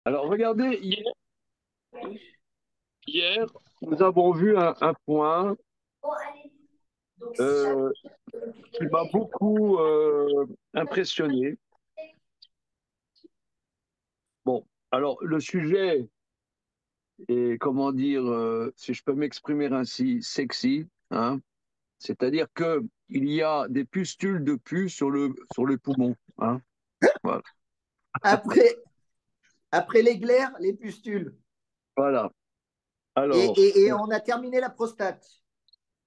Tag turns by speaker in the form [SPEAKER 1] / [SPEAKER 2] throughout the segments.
[SPEAKER 1] Alors, regardez, hier, nous avons vu un point euh, qui m'a beaucoup impressionné. Bon, alors, le sujet est, comment dire, si je peux m'exprimer ainsi, sexy, hein, c'est-à-dire que il y a des pustules de pus sur le poumon, hein, voilà.
[SPEAKER 2] Après, après les glaires, les pustules.
[SPEAKER 1] Voilà.
[SPEAKER 2] Et,
[SPEAKER 1] Alors,
[SPEAKER 2] et, et on a terminé la prostate.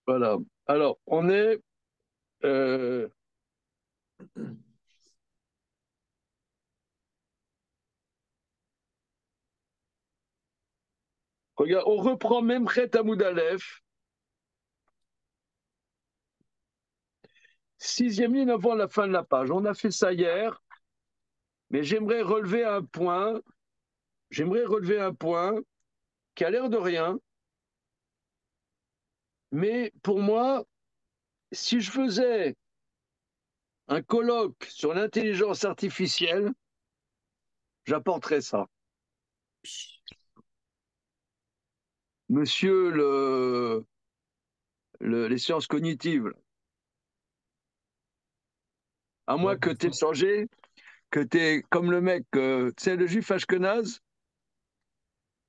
[SPEAKER 1] voilà. Alors, on est, euh, regarde, on reprend même Chet Hamoud Aleph, sixième ligne avant la fin de la page. On a fait ça hier, mais j'aimerais relever un point qui a l'air de rien, mais pour moi, si je faisais un colloque sur l'intelligence artificielle, j'apporterais ça. Monsieur les sciences cognitives, à moins que tu aies changé, que tu es comme le mec, tu sais, le juif Ashkenaz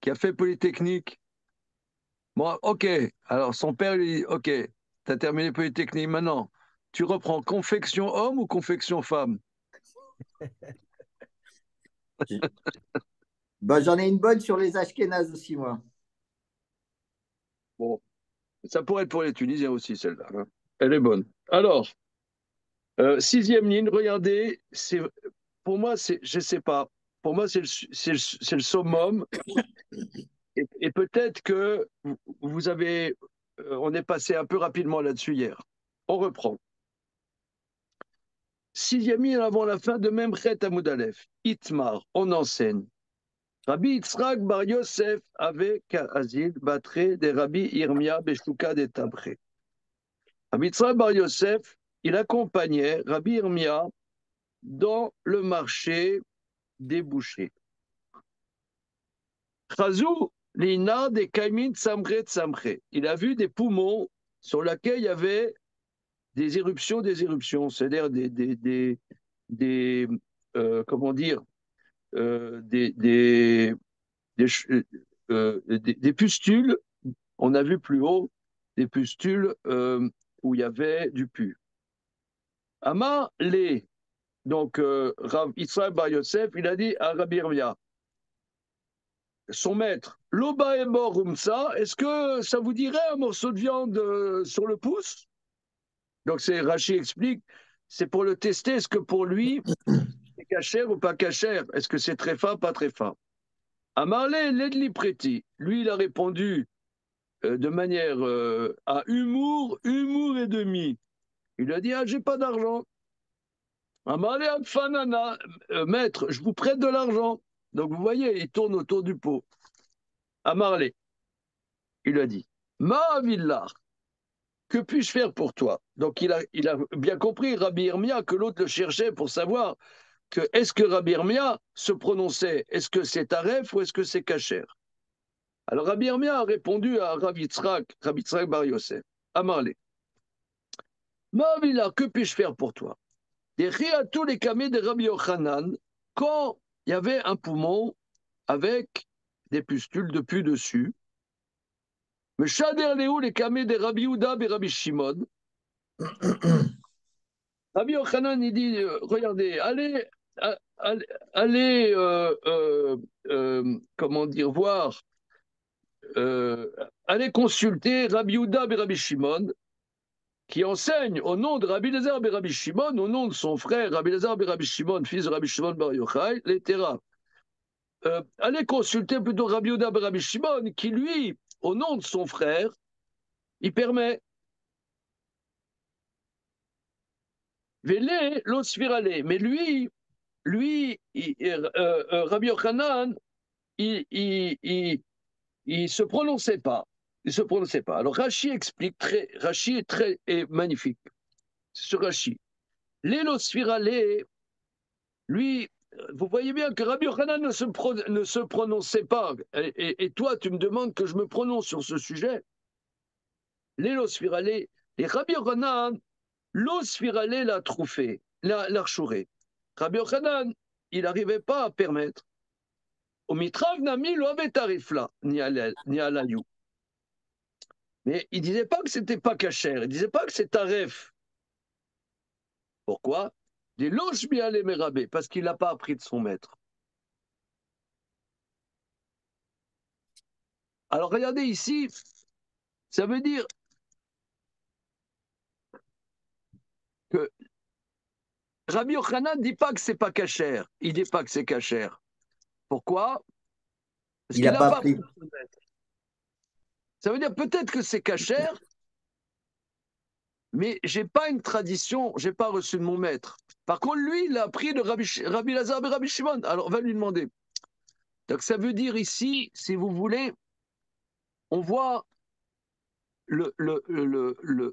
[SPEAKER 1] qui a fait Polytechnique. Bon, ok, alors son père lui dit, ok, tu as terminé Polytechnique, maintenant, tu reprends confection homme ou confection femme?
[SPEAKER 2] Ben, j'en ai une bonne sur les Ashkénazes aussi, moi.
[SPEAKER 1] Bon, ça pourrait être pour les Tunisiens aussi, celle-là, hein. Elle est bonne. Alors, sixième ligne, regardez, pour moi, je sais pas, pour moi, c'est le summum. Et peut-être que vous avez, on est passé un peu rapidement là-dessus hier. On reprend. Sixième ligne avant la fin de même Chet Hamoud Aleph. Itmar, on enseigne. Rabbi Yitzhak Bar Yosef avec Azil Batre de Rabbi Irmia Beshuka de Tabré. Rabbi Yitzhak Bar Yosef, il accompagnait Rabbi Irmia dans le marché des bouchers. Chazou, l'ina des kaimin tsamre tsamre. Il a vu des poumons sur lesquels il y avait des éruptions, c'est-à-dire des comment dire, des, des pustules. On a vu plus haut des pustules où il y avait du pu. Amar les, donc Rav Israël Bar Yosef, il a dit à Rabbi Irmia, son maître, Loba et Rumsa, est-ce que ça vous dirait un morceau de viande sur le pouce? Donc c'est Rachid explique, c'est pour le tester, est-ce que pour lui, c'est cachère ou pas cachère? Est-ce que c'est très fin, pas très fin? Amarle Ledli Preti, lui il a répondu de manière à humour et demi. Il a dit, ah j'ai pas d'argent. Amarle Fanana, maître, je vous prête de l'argent. Donc vous voyez, il tourne autour du pot. Amarle, il a dit, Ma Villar, que puis-je faire pour toi? Donc il a bien compris, Rabbi Irmia, que l'autre le cherchait pour savoir que est-ce que Rabbi Irmia se prononçait, est-ce que c'est Taref ou est-ce que c'est Kacher? Alors Rabbi Irmia a répondu à Rabbi Yitzhak Bar Yosef, Amarle, Ma'avila, que puis-je faire pour toi? Des tous les camés de Rabbi Yochanan, quand il y avait un poumon avec des pustules de pu dessus, mais Shader Léou, les camés de Rabbi Ouda et Rabbi Shimon, Rabbi Yochanan, il dit, regardez, allez comment dire, voir, euh, allez consulter Rabbi Ouda et Rabbi Shimon, qui enseigne au nom de Rabbi Lézer et Rabbi Shimon, au nom de son frère Rabbi Lézer et Rabbi Shimon, fils de Rabbi Shimon Bar Yochai, les Terra. Allez consulter plutôt Rabbi Ouda et Rabbi Shimon, qui lui, au nom de son frère, il permet. Vélé, l'osvirale. Mais Rabbi Yochanan, il se prononçait pas. Il se prononçait pas. Alors Rashi explique Rashi est très est magnifique. C'est sur Rashi. L'élosphirale, lui, vous voyez bien que Rabbi Yochanan ne se prononçait pas. Et toi, tu me demandes que je me prononce sur ce sujet. Les Losfirale, les Rabbi Yochanan, Losfirale l'a trouvé, l'a rechouré. Rabbi Yochanan, il n'arrivait pas à permettre. Au mitrav nami lo avait tarif là, ni à l'ayou. Mais il disait pas que c'était pas cachère, il disait pas que c'est taref. Pourquoi? Des loges bien les mérabés, parce qu'il n'a pas appris de son maître. Alors regardez ici, ça veut dire que Rabbi Yochanan ne dit pas que c'est pas cachère, il dit pas que c'est cachère. Pourquoi? Parce
[SPEAKER 2] Il
[SPEAKER 1] qu'il
[SPEAKER 2] n'a
[SPEAKER 1] n'a
[SPEAKER 2] pas
[SPEAKER 1] pas appris
[SPEAKER 2] appris.
[SPEAKER 1] de son maître. Ça veut dire peut-être que c'est cachère, mais j'ai pas une tradition, j'ai pas reçu de mon maître. Par contre, lui, il a appris de Rabbi Lazar et Rabbi Shimon. Alors on va lui demander. Donc ça veut dire ici, si vous voulez, on voit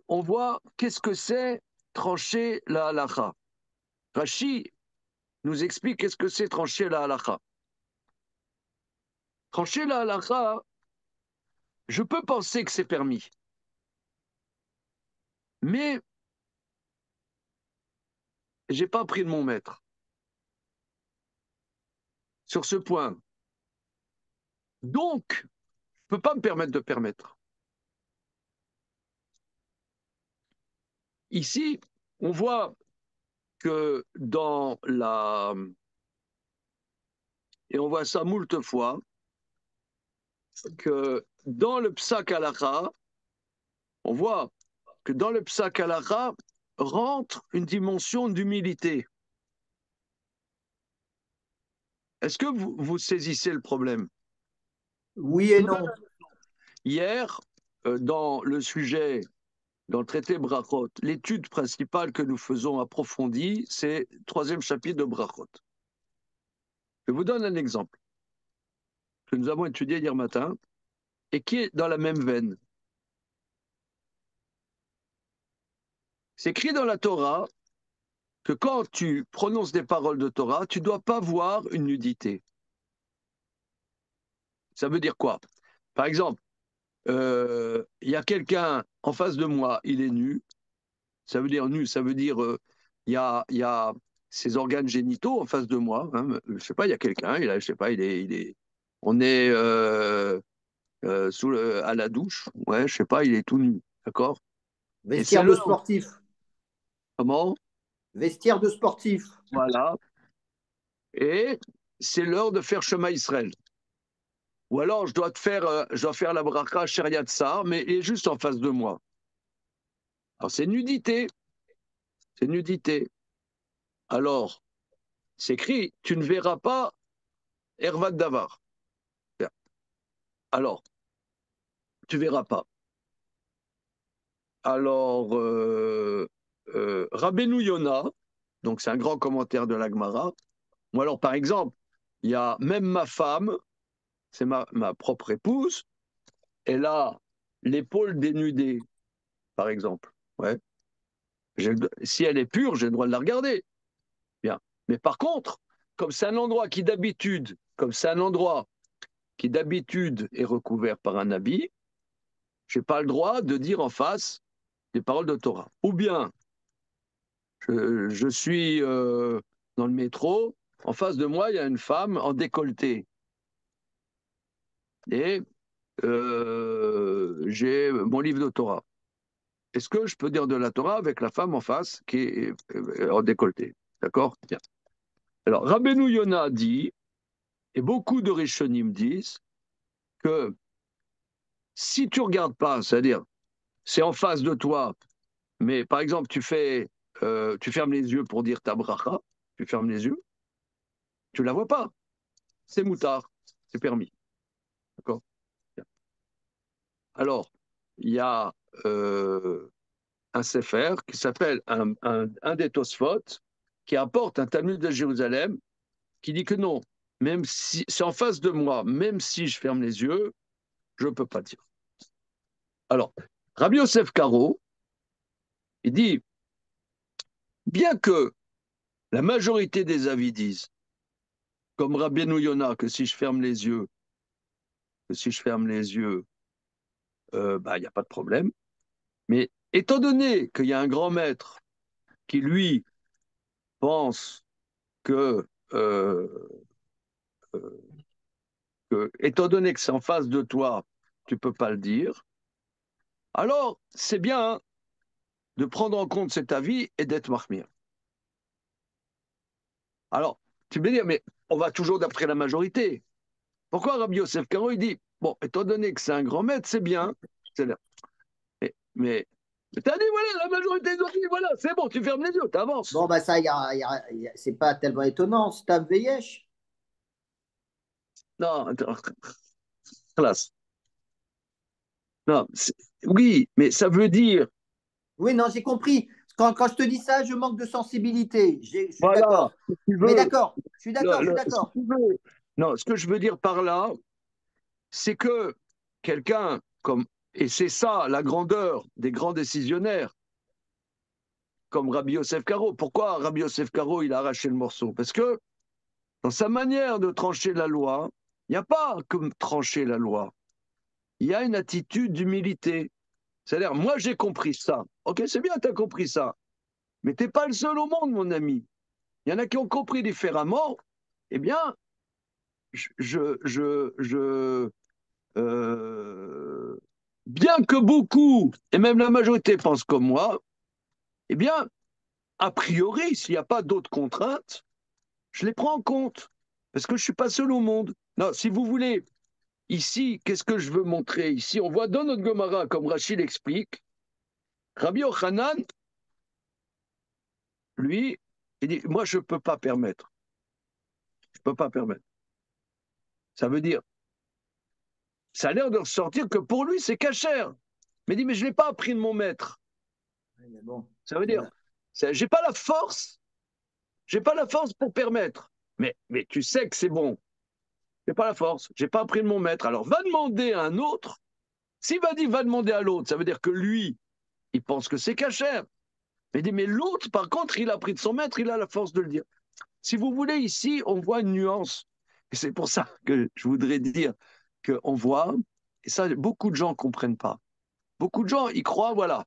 [SPEAKER 1] on voit qu'est-ce que c'est trancher la halakha. Rashi nous explique qu'est-ce que c'est trancher la halakha. Trancher la halakha, je peux penser que c'est permis, mais j'ai pas pris de mon maître sur ce point. Donc, je peux pas me permettre de permettre. Ici, on voit que dans la... Et on voit ça moult fois, que dans le psak halakha, on voit que dans le psak halakha rentre une dimension d'humilité. Est-ce que vous saisissez le problème?
[SPEAKER 2] Oui et non.
[SPEAKER 1] Hier, dans le sujet, dans le traité Brachot, l'étude principale que nous faisons approfondie, c'est le troisième chapitre de Brachot. Je vous donne un exemple que nous avons étudié hier matin et qui est dans la même veine. C'est écrit dans la Torah que quand tu prononces des paroles de Torah, tu ne dois pas voir une nudité. Ça veut dire quoi? Par exemple, il y a quelqu'un en face de moi, il est nu. Ça veut dire nu, ça veut dire il y a ses organes génitaux en face de moi. Hein. Je sais pas, il y a quelqu'un, je sais pas, on est à la douche. Ouais, je sais pas, il est tout nu, d'accord? Et c'est
[SPEAKER 2] Vestiaire de
[SPEAKER 1] l'heure.
[SPEAKER 2] sportif.
[SPEAKER 1] Comment?
[SPEAKER 2] Vestiaire de sportif.
[SPEAKER 1] Voilà. Et c'est l'heure de faire chemin Israël. Ou alors je dois faire la bracha Sheriat Tsar, mais il est juste en face de moi. Alors c'est nudité, c'est nudité. Alors, c'est écrit, tu ne verras pas Hervad Davar. Alors, tu verras pas. Alors, Rabbeinu Yona, donc c'est un grand commentaire de l'Agmara. Ou alors, par exemple, il y a même ma femme, c'est ma propre épouse, elle a l'épaule dénudée, par exemple. Ouais. Si elle est pure, j'ai le droit de la regarder. Bien. Mais par contre, comme c'est un endroit comme c'est un endroit qui d'habitude est recouvert par un habit, je n'ai pas le droit de dire en face des paroles de Torah. Ou bien, je suis dans le métro, en face de moi, il y a une femme en décolleté. Et j'ai mon livre de Torah. Est-ce que je peux dire de la Torah avec la femme en face qui est en décolleté? D'accord? Bien. Alors, Rabbeinu Yona dit, et beaucoup de Rishonim disent, que si tu ne regardes pas, c'est-à-dire, c'est en face de toi, mais par exemple, tu fermes les yeux pour dire ta bracha, tu fermes les yeux, tu ne la vois pas. C'est moutard, c'est permis. D'accord? Alors, il y a un sefer qui s'appelle un des Tosfot, qui apporte un Talmud de Jérusalem, qui dit que non, même si c'est en face de moi, même si je ferme les yeux, je ne peux pas dire. Alors, Rabbi Yosef Karo, il dit, bien que la majorité des avis disent comme Rabbeinu Yona, que si je ferme les yeux, que si je ferme les yeux, bah, il n'y a pas de problème. Mais étant donné qu'il y a un grand maître qui, lui, pense que, étant donné que c'est en face de toi, tu ne peux pas le dire, alors c'est bien de prendre en compte cet avis et d'être mahmir. Alors, tu peux dire, mais on va toujours d'après la majorité. Pourquoi Rabbi Yosef Karo, il dit, bon, étant donné que c'est un grand maître, c'est bien. Mais t'as dit, voilà, la majorité des autres, voilà, c'est bon, tu fermes les yeux, t'avances.
[SPEAKER 2] Bon, bah ça, c'est pas tellement étonnant. Stam Veyesh.
[SPEAKER 1] Non, attends, classe. Non, oui, mais ça veut dire,
[SPEAKER 2] Oui, non, j'ai compris. Quand je te dis ça, je manque de sensibilité. Je suis
[SPEAKER 1] voilà,
[SPEAKER 2] d'accord.
[SPEAKER 1] si tu
[SPEAKER 2] Mais
[SPEAKER 1] veux,
[SPEAKER 2] d'accord, je suis d'accord, je suis
[SPEAKER 1] si
[SPEAKER 2] d'accord.
[SPEAKER 1] tu veux. Non, ce que je veux dire par là, c'est que quelqu'un comme, et c'est ça la grandeur des grands décisionnaires, comme Rabbi Yosef Karo. Pourquoi Rabbi Yosef Karo, il a arraché le morceau? Parce que dans sa manière de trancher la loi, il n'y a pas comme trancher la loi. Il y a une attitude d'humilité. C'est-à-dire, moi j'ai compris ça. Ok, c'est bien, tu as compris ça. Mais tu n'es pas le seul au monde, mon ami. Il y en a qui ont compris différemment. Eh bien, je euh, bien que beaucoup, et même la majorité pensent comme moi, eh bien, a priori, s'il n'y a pas d'autres contraintes, je les prends en compte. Parce que je ne suis pas seul au monde. Non, si vous voulez, ici, qu'est-ce que je veux montrer? Ici, on voit dans notre Gemara, comme Rachid explique, Rabbi Yochanan, lui, il dit, moi, je ne peux pas permettre. Je ne peux pas permettre. Ça veut dire, ça a l'air de ressortir que pour lui, c'est cachère. Mais il dit, mais je ne l'ai pas appris de mon maître.
[SPEAKER 2] Mais bon,
[SPEAKER 1] Ça veut dire,
[SPEAKER 2] voilà.
[SPEAKER 1] j'ai pas la force, j'ai pas la force pour permettre. Mais tu sais que c'est bon. J'ai pas la force, j'ai pas appris de mon maître. Alors va demander à un autre. S'il va dire va demander à l'autre, ça veut dire que lui, il pense que c'est cachère. Mais il dit, mais l'autre, par contre, il a appris de son maître, il a la force de le dire. Si vous voulez, ici, on voit une nuance. Et c'est pour ça que je voudrais dire qu'on voit, et ça, beaucoup de gens ne comprennent pas. Beaucoup de gens, ils croient, voilà,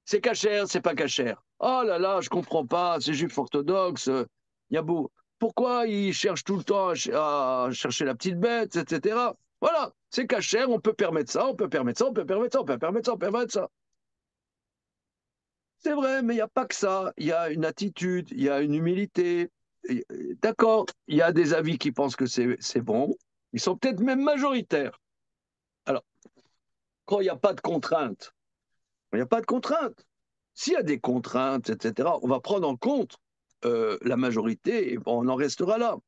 [SPEAKER 1] c'est cachère, c'est pas cachère. Oh là là, je comprends pas, c'est juif orthodoxe. Il y a beau. Pourquoi ils cherchent tout le temps à chercher la petite bête, etc. Voilà, c'est cachère, on peut permettre ça, on peut permettre ça, on peut permettre ça, on peut permettre ça, on peut permettre ça. C'est vrai, mais il n'y a pas que ça. Il y a une attitude, il y a une humilité. D'accord, il y a des avis qui pensent que c'est bon. Ils sont peut-être même majoritaires. Alors, quand il n'y a pas de contrainte, il n'y a pas de contrainte. S'il y a des contraintes, etc., on va prendre en compte la majorité et on en restera là.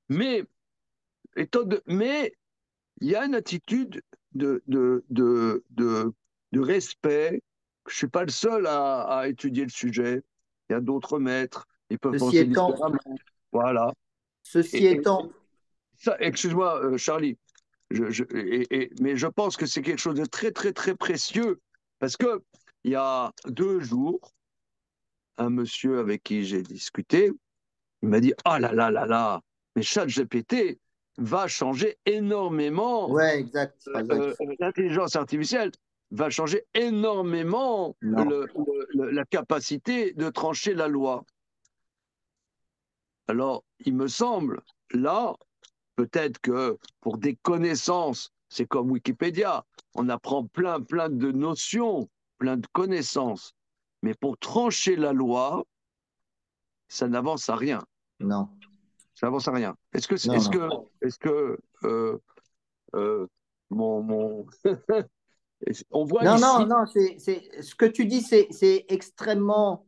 [SPEAKER 1] Mais, mais il y a une attitude de respect. Je ne suis pas le seul à étudier le sujet. Il y a d'autres maîtres, ils peuvent
[SPEAKER 2] Ceci
[SPEAKER 1] penser
[SPEAKER 2] étant,
[SPEAKER 1] différemment. Voilà.
[SPEAKER 2] ceci
[SPEAKER 1] Et
[SPEAKER 2] étant,
[SPEAKER 1] ça, excuse-moi, Charlie, mais je pense que c'est quelque chose de très, très, très précieux parce que il y a 2 jours, un monsieur avec qui j'ai discuté, il m'a dit, ah là là là là, mais ChatGPT va changer énormément,
[SPEAKER 2] ouais, exact, exact.
[SPEAKER 1] l'intelligence artificielle va changer énormément
[SPEAKER 2] Non,
[SPEAKER 1] la capacité de trancher la loi. Alors, il me semble, là, peut-être que pour des connaissances, c'est comme Wikipédia, on apprend plein, plein de notions, plein de connaissances. Mais pour trancher la loi, ça n'avance à rien.
[SPEAKER 2] non,
[SPEAKER 1] Ça n'avance à rien.
[SPEAKER 2] non, non.
[SPEAKER 1] Est-ce que euh, mon, on voit
[SPEAKER 2] Non, non,
[SPEAKER 1] ici,
[SPEAKER 2] non, ce que tu dis, c'est extrêmement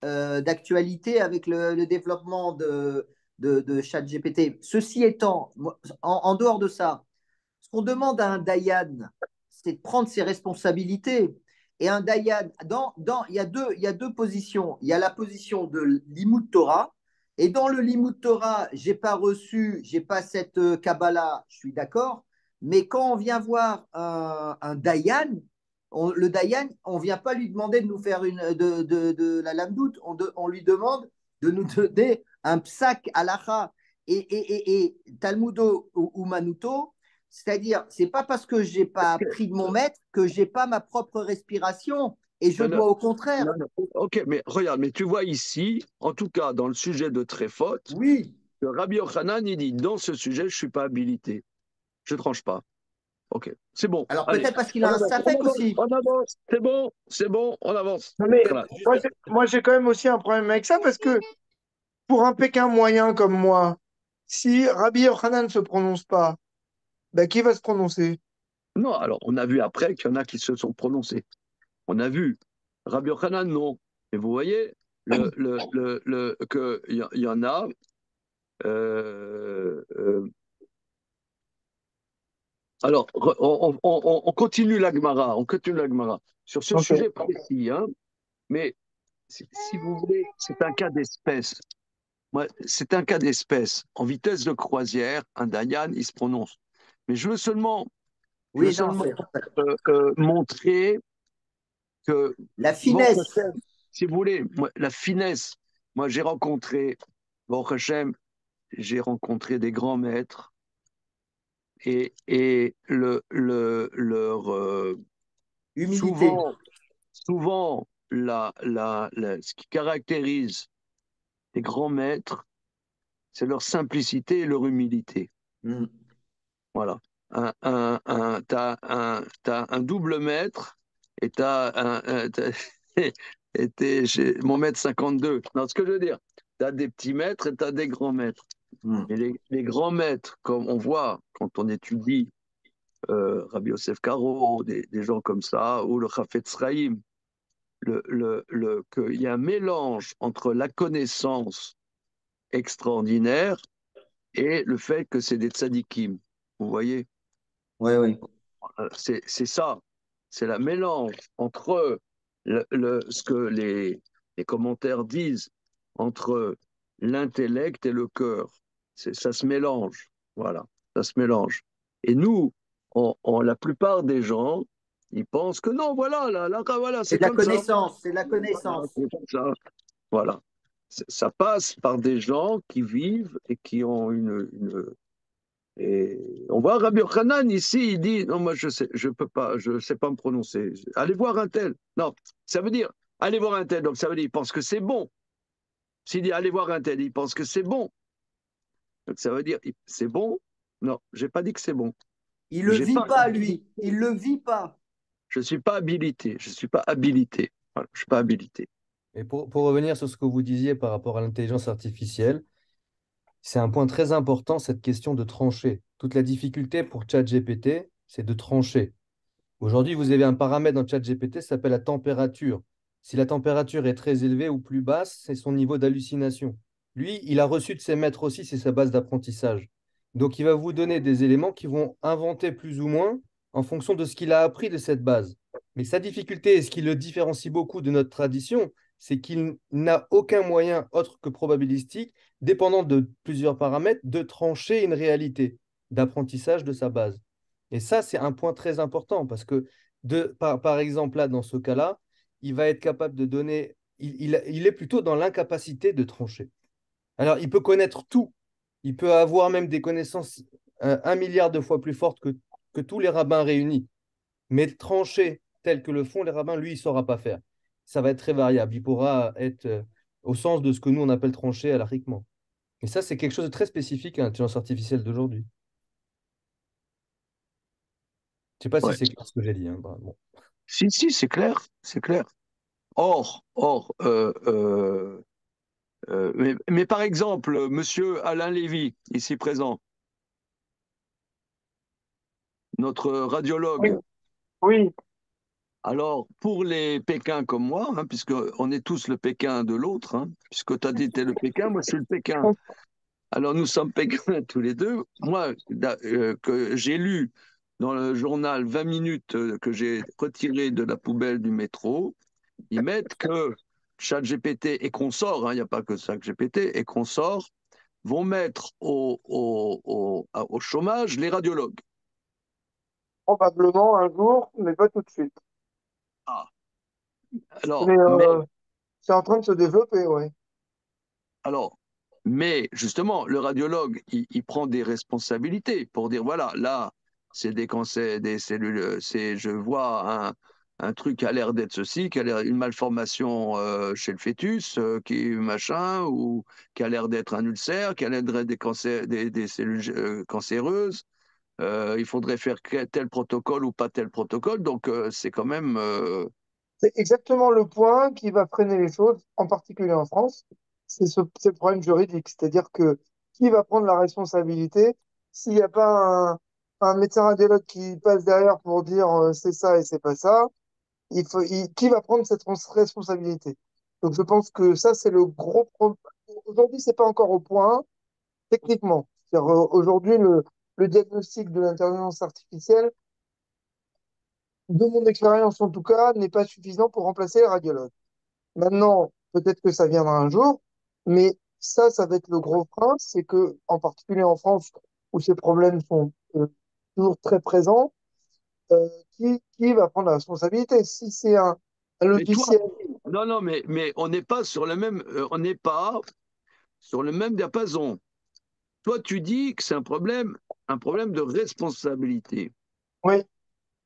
[SPEAKER 2] d'actualité avec le développement de ChatGPT. Ceci étant, en dehors de ça, ce qu'on demande à un Dayan, c'est de prendre ses responsabilités. Et un Dayan, il y a deux positions. Il y a la position de l'Imout Torah. Et dans le Limut Torah, j'ai pas reçu, j'ai pas cette Kabbalah, je suis d'accord. Mais quand on vient voir un Dayan, le Dayan, on ne vient pas lui demander de nous faire de la lamdoute, on lui demande de nous donner un psak halacha. et Talmudo ou Manuto, c'est-à-dire, c'est pas parce que j'ai pas appris de mon maître que j'ai pas ma propre respiration. Et je
[SPEAKER 1] Non, non,
[SPEAKER 2] dois au contraire.
[SPEAKER 1] non, non. Ok, mais regarde, mais tu vois ici, en tout cas dans le sujet de Tréphot,
[SPEAKER 2] Oui.
[SPEAKER 1] que Rabbi Yochanan, il dit, dans ce sujet, je ne suis pas habilité. Je ne tranche pas. Ok, c'est bon.
[SPEAKER 2] Alors
[SPEAKER 1] Allez,
[SPEAKER 2] peut-être parce qu'il
[SPEAKER 1] on
[SPEAKER 2] a un
[SPEAKER 1] avance, on
[SPEAKER 2] safek
[SPEAKER 1] avance,
[SPEAKER 2] aussi.
[SPEAKER 1] on avance. C'est bon, on avance.
[SPEAKER 3] Non, mais
[SPEAKER 1] Voilà.
[SPEAKER 3] moi, j'ai quand même aussi un problème avec ça parce que pour un Pékin moyen comme moi, si Rabbi Yochanan ne se prononce pas, bah, qui va se prononcer?
[SPEAKER 1] Non, alors, on a vu après qu'il y en a qui se sont prononcés. On a vu. Rabbi Yochanan, non. Et vous voyez qu'il y en a. euh, euh, alors, on continue la Gemara. On continue la Gemara. Sur ce
[SPEAKER 3] Ok.
[SPEAKER 1] sujet précis, hein, mais si vous voulez, c'est un cas d'espèce. C'est un cas d'espèce. En vitesse de croisière, un Dayan, il se prononce. Mais je veux
[SPEAKER 2] Oui, non,
[SPEAKER 1] seulement
[SPEAKER 2] c'est
[SPEAKER 1] montrer que,
[SPEAKER 2] la
[SPEAKER 1] bon,
[SPEAKER 2] finesse.
[SPEAKER 1] si vous voulez, la finesse. Moi, bon, Hachem, j'ai rencontré des grands maîtres et
[SPEAKER 2] Humilité.
[SPEAKER 1] souvent, souvent, ce qui caractérise les grands maîtres, c'est leur simplicité et leur humilité.
[SPEAKER 2] Mm.
[SPEAKER 1] Voilà. T'as un double maître et mon maître 52. Non, ce que je veux dire, t'as des petits maîtres et t'as des grands maîtres.
[SPEAKER 2] Mm.
[SPEAKER 1] Et les grands maîtres, comme on voit quand on étudie Rabbi Yosef Karo, des gens comme ça, ou le Chafetz Chaim, qu'il y a un mélange entre la connaissance extraordinaire et le fait que c'est des tzadikim. Vous voyez?
[SPEAKER 2] Oui, oui.
[SPEAKER 1] C'est ça, c'est la mélange entre ce que les commentaires disent, entre l'intellect et le cœur. Ça se mélange, voilà, ça se mélange. Et nous, la plupart des gens, ils pensent que non, voilà, là, voilà,
[SPEAKER 2] C'est
[SPEAKER 1] c'est
[SPEAKER 2] de la
[SPEAKER 1] comme ça.
[SPEAKER 2] connaissance, c'est de la
[SPEAKER 1] Voilà,
[SPEAKER 2] connaissance.
[SPEAKER 1] c'est comme ça. Voilà. Ça passe par des gens qui vivent et qui ont et on voit Rabbi Yochanan ici, il dit non, moi je peux pas, je sais pas me prononcer. Allez voir un tel. Non, ça veut dire allez voir un tel. Donc ça veut dire il pense que c'est bon. S'il dit allez voir un tel, il pense que c'est bon. Donc ça veut dire c'est bon. Non, j'ai pas dit que c'est bon.
[SPEAKER 2] Il le
[SPEAKER 1] J'ai
[SPEAKER 2] vit
[SPEAKER 1] pas,
[SPEAKER 2] pas, lui. Il le vit pas.
[SPEAKER 1] je suis pas habilité. Je suis pas habilité. Voilà, je suis pas habilité.
[SPEAKER 4] Et pour revenir sur ce que vous disiez par rapport à l'intelligence artificielle, c'est un point très important, cette question de trancher. Toute la difficulté pour ChatGPT, c'est de trancher. Aujourd'hui, vous avez un paramètre dans ChatGPT, ça s'appelle la température. Si la température est très élevée ou plus basse, c'est son niveau d'hallucination. Lui, il a reçu de ses maîtres aussi, c'est sa base d'apprentissage. Donc, il va vous donner des éléments qui vont inventer plus ou moins en fonction de ce qu'il a appris de cette base. Mais sa difficulté, et ce qui le différencie beaucoup de notre tradition, c'est qu'il n'a aucun moyen autre que probabilistique, dépendant de plusieurs paramètres, de trancher une réalité d'apprentissage de sa base. Et ça, c'est un point très important parce que, par exemple, là, dans ce cas-là, il va être capable de donner, il est plutôt dans l'incapacité de trancher. Alors, il peut connaître tout. Il peut avoir même des connaissances 1 milliard de fois plus fortes que tous les rabbins réunis. Mais trancher tel que le font les rabbins, lui, il ne saura pas faire. Ça va être très variable. Il pourra être au sens de ce que nous, on appelle trancher alariquement. Et ça, c'est quelque chose de très spécifique à l'intelligence artificielle d'aujourd'hui. Je ne sais pas si
[SPEAKER 1] Ouais.
[SPEAKER 4] c'est clair ce que j'ai dit, hein. Bon.
[SPEAKER 1] Si, c'est clair, c'est clair. Or, mais par exemple, Monsieur Alain Lévy, ici présent, notre
[SPEAKER 3] Oui,
[SPEAKER 1] radiologue.
[SPEAKER 3] oui.
[SPEAKER 1] Alors, pour les Pékins comme moi, hein, puisque on est tous le Pékin de l'autre, hein, puisque toi tu étais le Pékin, moi je suis le Pékin. Alors nous sommes Pékins tous les deux. Moi, que j'ai lu dans le journal 20 minutes que j'ai retiré de la poubelle du métro, ils mettent que ChatGPT et consorts, hein, il n'y a pas que ChatGPT et consorts, vont mettre au chômage les radiologues.
[SPEAKER 3] Probablement un jour, mais pas tout de suite.
[SPEAKER 1] Ah,
[SPEAKER 3] Mais
[SPEAKER 1] mais
[SPEAKER 3] c'est en train de se développer, ouais.
[SPEAKER 1] alors, Mais justement, le radiologue, il prend des responsabilités pour dire, voilà, là, c'est des cancers, des cellules, je vois un truc qui a l'air d'être ceci, qui a l'air une malformation chez le fœtus, qui est machin, ou qui a l'air d'être un ulcère, qui a l'air d'être des cancers, des cellules cancéreuses. Il faudrait faire tel protocole ou pas tel protocole. Donc, c'est quand même.
[SPEAKER 3] C'est exactement le point qui va freiner les choses, en particulier en France. C'est le problème juridique. C'est-à-dire que qui va prendre la responsabilité s'il n'y a pas un médecin radiologue qui passe derrière pour dire c'est ça et c'est pas ça, qui va prendre cette responsabilité? Donc je pense que ça, c'est le gros problème. Aujourd'hui, c'est pas encore au point, techniquement. C'est-à-dire, aujourd'hui, le diagnostic de l'intelligence artificielle, de mon expérience en tout cas, n'est pas suffisant pour remplacer les radiologues. Maintenant, peut-être que ça viendra un jour, mais ça va être le gros frein, c'est que, en particulier en France, où ces problèmes sont toujours très présents, qui va prendre la responsabilité? Si c'est un
[SPEAKER 1] Mais toi,
[SPEAKER 3] logiciel,
[SPEAKER 1] non, non, mais on n'est pas sur le même, on n'est pas sur le même diapason. Toi, tu dis que c'est un problème de responsabilité.
[SPEAKER 3] oui,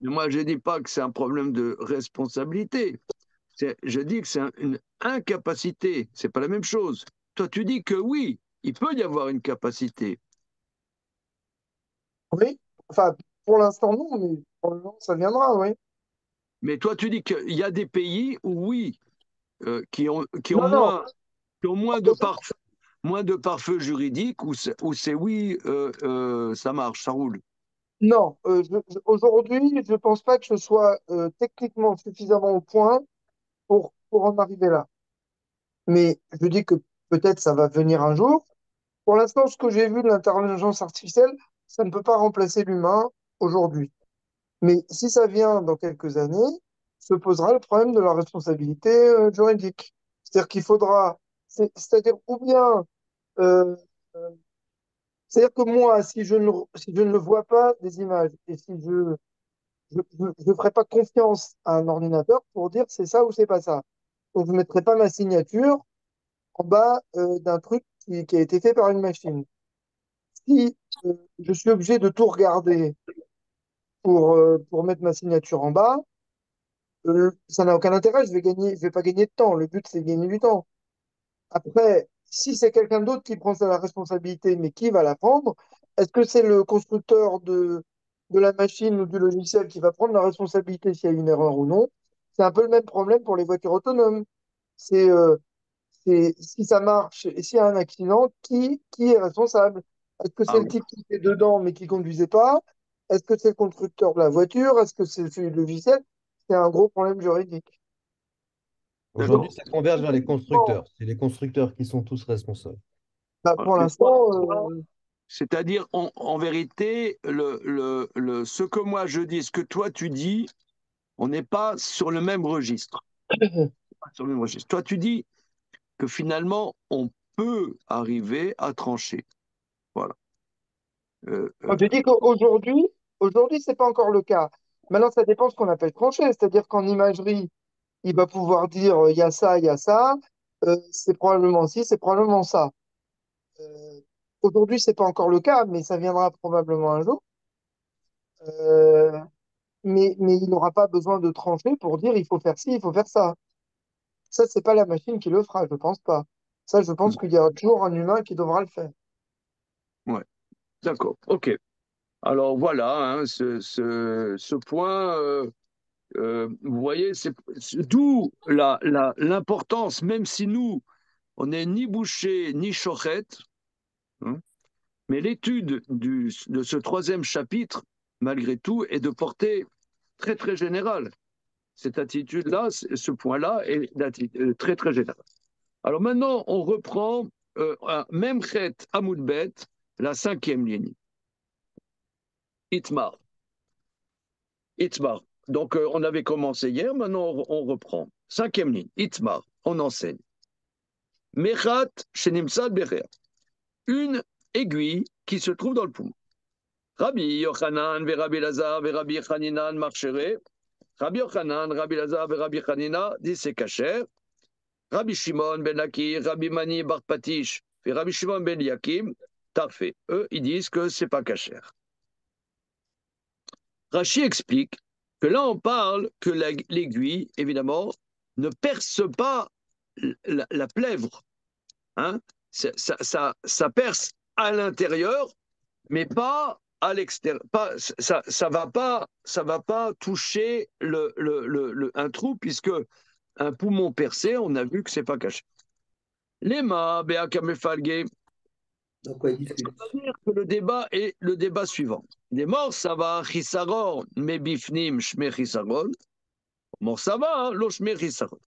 [SPEAKER 1] Mais moi, je ne dis pas que c'est un problème de responsabilité. Je dis que c'est une incapacité. C'est pas la même chose. Toi, tu dis que oui, il peut y avoir une capacité.
[SPEAKER 3] oui, enfin, pour l'instant non, mais probablement ça viendra, oui.
[SPEAKER 1] Mais toi, tu dis qu'il y a des pays où oui,
[SPEAKER 3] Non, non,
[SPEAKER 1] qui ont moins de pare-feu juridique, où c'est oui, ça marche, ça roule.
[SPEAKER 3] non. Aujourd'hui, je pense pas que je sois techniquement suffisamment au point pour en arriver là. Mais je dis que peut-être ça va venir un jour. Pour l'instant, ce que j'ai vu de l'intelligence artificielle, ça ne peut pas remplacer l'humain aujourd'hui. Mais si ça vient dans quelques années, se posera le problème de la responsabilité juridique. C'est-à-dire qu'il faudra, c'est-à-dire ou bien, euh, euh, c'est-à-dire que moi, si je ne vois pas des images et si je ferai pas confiance à un ordinateur pour dire c'est ça ou c'est pas ça. Donc je ne mettrai pas ma signature en bas d'un truc qui a été fait par une machine. Si je suis obligé de tout regarder pour mettre ma signature en bas, ça n'a aucun intérêt, je vais pas gagner de temps. Le but, c'est de gagner du temps. Après, si c'est quelqu'un d'autre qui prend la responsabilité, mais qui va la prendre, est-ce que c'est le constructeur de la machine ou du logiciel qui va prendre la responsabilité s'il y a une erreur ou non? C'est un peu le même problème pour les voitures autonomes. C'est si ça marche et s'il y a un accident, qui est responsable? Est-ce que c'est
[SPEAKER 1] Ah
[SPEAKER 3] le
[SPEAKER 1] oui.
[SPEAKER 3] type qui était dedans mais qui conduisait pas? Est-ce que c'est le constructeur de la voiture? Est-ce que c'est celui du logiciel? C'est un gros problème juridique.
[SPEAKER 4] Aujourd'hui,
[SPEAKER 1] D'accord.
[SPEAKER 4] ça converge vers les constructeurs. C'est les constructeurs qui sont tous responsables.
[SPEAKER 3] Bah,
[SPEAKER 1] Voilà.
[SPEAKER 3] pour
[SPEAKER 1] Mais toi,
[SPEAKER 3] l'instant,
[SPEAKER 1] c'est-à-dire, en vérité, ce que moi je dis, ce que toi tu dis, on n'est pas sur le même registre. Pas sur le même registre. Toi, tu dis que finalement, on peut arriver à trancher. Voilà. Euh,
[SPEAKER 3] moi,
[SPEAKER 1] euh,
[SPEAKER 3] je dis qu'aujourd'hui, c'est pas encore le cas. Maintenant, ça dépend de ce qu'on appelle trancher. C'est-à-dire qu'en imagerie, il va pouvoir dire il y a ça, il y a ça, c'est probablement ci, c'est probablement ça. Euh, Aujourd'hui, c'est pas encore le cas, mais ça viendra probablement un jour. Euh, mais il n'aura pas besoin de trancher pour dire il faut faire ci, il faut faire ça. Ça, c'est pas la machine qui le fera, je pense pas. Ça, je pense qu'il y a toujours un humain qui devra le faire.
[SPEAKER 1] ouais. D'accord. OK. Alors voilà, hein, ce point, vous voyez, c'est d'où l'importance, même si nous, on n'est ni boucher ni chorette, hein, mais l'étude de ce troisième chapitre, malgré tout, est de portée très, très générale. Cette attitude-là, ce point-là est très, très général. Alors maintenant, on reprend Memchet Amoudbet, la cinquième ligne. Itmar. Itmar. Donc, on avait commencé hier, maintenant on reprend. Cinquième ligne. Itmar. On enseigne. Mechat Shenimsad Berer. Une aiguille qui se trouve dans le poumon. Rabbi Yochanan, Rabbi Lazar, Rabbi Chaninan, marcheraient. Rabbi Yochanan, Rabbi Lazar, Rabbi Chanina, dit c'est kacher. Rabbi Shimon ben Akir, Rabbi Mani bar Patish, Et Rabbi Shimon ben Yakim, Tarfé. Eux, ils disent que c'est pas cachère. Rashi explique que là, on parle que l'aiguille, évidemment, ne perce pas la plèvre. Hein, ça perce à l'intérieur, mais pas à l'extérieur. Ça va pas toucher un trou, puisque un poumon percé, on a vu que c'est pas caché. Lema, Beakamefalge.
[SPEAKER 2] Donc, quoi, il
[SPEAKER 1] Est-ce qu'on
[SPEAKER 2] discute.
[SPEAKER 1] va dire que le débat est le débat suivant? Les morts, ça va, chisaron, mebifnim, shme chisaron. Mort, ça va, lo shme chisaron.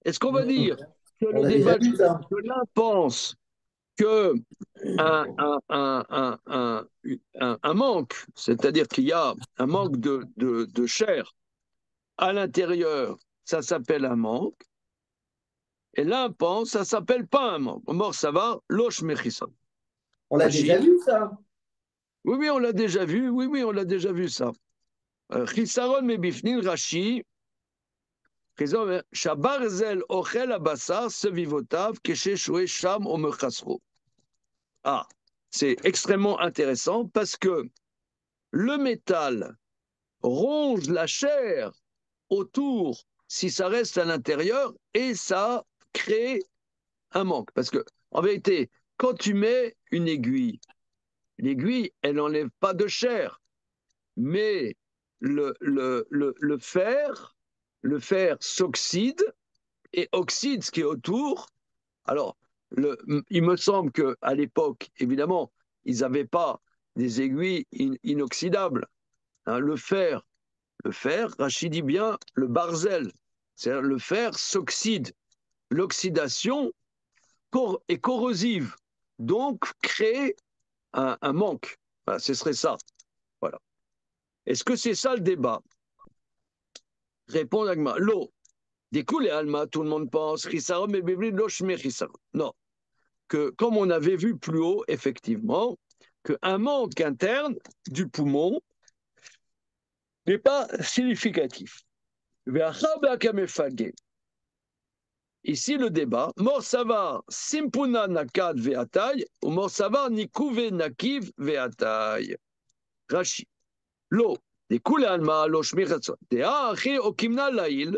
[SPEAKER 1] Est-ce qu'on va dire que
[SPEAKER 2] On
[SPEAKER 1] le
[SPEAKER 2] a déjà
[SPEAKER 1] débat,
[SPEAKER 2] vu ça.
[SPEAKER 1] que l'un pense que un manque, c'est-à-dire qu'il y a un manque de chair à l'intérieur, ça s'appelle un manque, et l'un pense, ça s'appelle pas un manque. Mort, ça va, loche mechison.
[SPEAKER 2] On l'a déjà vu ça.
[SPEAKER 1] Oui, on l'a déjà vu, oui, on l'a déjà vu ça. Chisaron mebifnil Rashi, Shabarzel ochel abasar sevivotav keshe sham o mechasro. Ah, c'est extrêmement intéressant parce que le métal ronge la chair autour si ça reste à l'intérieur et ça crée un manque. Parce que, en vérité, quand tu mets une aiguille, l'aiguille, elle n'enlève pas de chair, mais le fer s'oxyde et oxyde ce qui est autour. Alors, il me semble qu'à l'époque, évidemment, ils n'avaient pas des aiguilles inoxydables. Hein, le fer, Rachid dit bien le barzel, c'est-à-dire le fer s'oxyde. L'oxydation est corrosive, donc crée un manque. Voilà, ce serait ça. Voilà. Est-ce que c'est ça le débat? Répond Agma. L'eau. Découle Alma, tout le monde pense. Non. Que, comme on avait vu plus haut, effectivement, qu'un manque interne du poumon n'est pas significatif. Ici, le débat, Morsavar simpuna nakad ve'atay ou Morsavar nikuve nakiv ve'atay. Rashi. Lo, découle Alma, lo shmiratson. Dea achi okimna lail.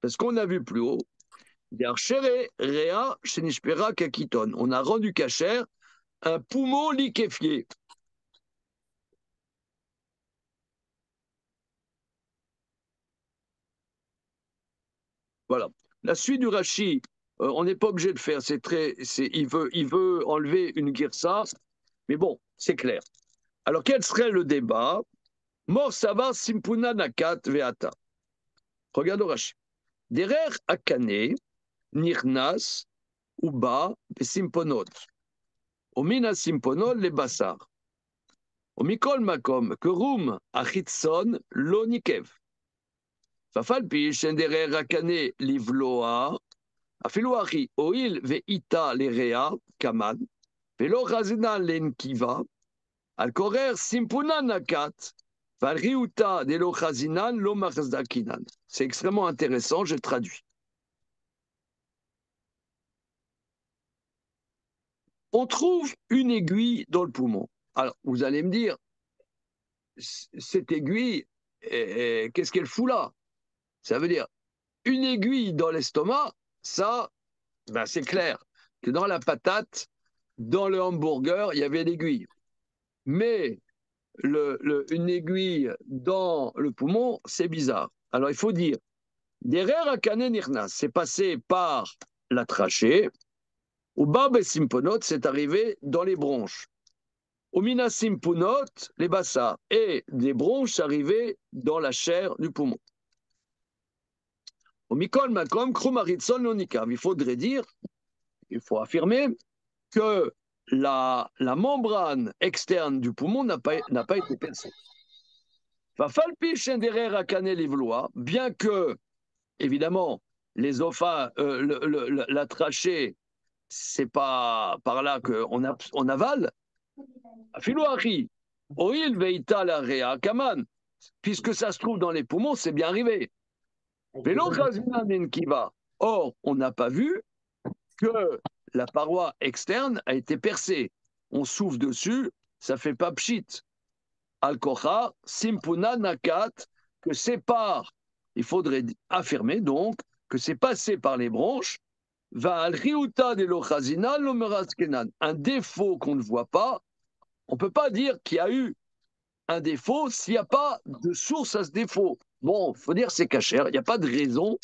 [SPEAKER 1] Parce qu'on a vu plus haut, on a rendu kacher un poumon liquéfié. Voilà. La suite du Rashi, on n'est pas obligé de faire. Il veut enlever une girsa, mais bon, c'est clair. Alors, quel serait le débat? Mor savar simpuna nakat veata. Regarde le Rashi. Derer akane, nirnas, uba, simponot. Omina simponot le basar. Omikol makom, kerum achitson lo nikev. Fafal pi shenderer akane livloa. אפילו אחי, הואיל ואיתה לרע, כמן, ולא חזינה לנקיבה, על קורר סימפונה נקת, ועל ריאותה דלא חזינן לא מחזדקינן. C'est extrêmement intéressant, je traduis. On trouve une aiguille dans le poumon. Alors, vous allez me dire, cette aiguille, qu'est-ce qu'elle fout là? Ça veut dire, une aiguille dans l'estomac, ça, ben c'est clair que dans la patate, dans le hamburger, il y avait l'aiguille. Mais une aiguille dans le poumon, c'est bizarre. Alors il faut dire, derrière Akane Nirnas, c'est passé par la trachée, ou Bab et Simponot, c'est arrivé dans les bronches. Au Mina Simponot, les bassins, et des bronches arrivaient dans la chair du poumon. Au Mikol Makom, Krumaritson Lonikav. Il faudrait dire, il faut affirmer que la membrane externe du poumon n'a pas été percée. Bien que, évidemment, la trachée, c'est pas par là qu'on avale. Puisque ça se trouve dans les poumons, c'est bien arrivé. Or, on n'a pas vu que la paroi externe a été percée. On souffle dessus, ça fait pas pchit. Al-Kocha, Simpuna Nakat, que sépare, il faudrait affirmer donc que c'est passé par les bronches, va al-Riuta de l'Ochazina, l'Omerazkenan. Un défaut qu'on ne voit pas, on ne peut pas dire qu'il y a eu un défaut s'il n'y a pas de source à ce défaut. Bon, il faut dire c'est cachère, il n'y a pas de raison,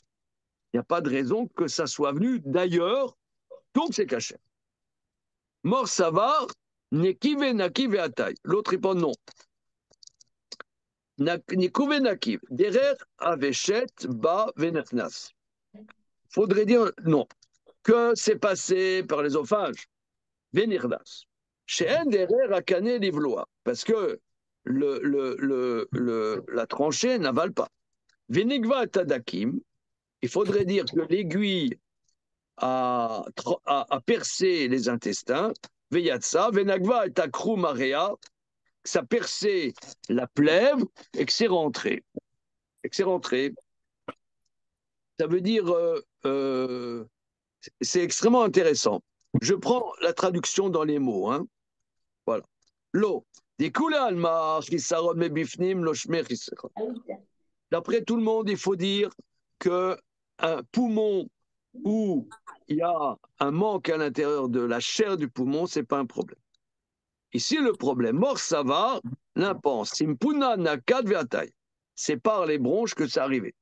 [SPEAKER 1] il n'y a pas de raison que ça soit venu d'ailleurs, donc c'est cachère. Mort savar, nekive nakive atai. L'autre répond non. Nikuve nakiv. Derer avechet ba venachnas. Faudrait dire non. Que c'est passé par les ophages. Venirdas. Chez un derer akane livloa. Parce que la tranchée n'avale pas. Venigva tadakim. Il faudrait dire que l'aiguille a percé les intestins. Veyatsa. Venagva et akru marea. Que ça perçait la plèvre et que c'est rentré. Et que c'est rentré. Ça veut dire, c'est extrêmement intéressant. Je prends la traduction dans les mots. Hein. Voilà. L'eau. D'après tout le monde, il faut dire qu'un poumon où il y a un manque à l'intérieur de la chair du poumon, ce n'est pas un problème. Ici, le problème, mort, ça va, l'impense. Simpuna nakad ve'atai. C'est par les bronches que ça arrivait.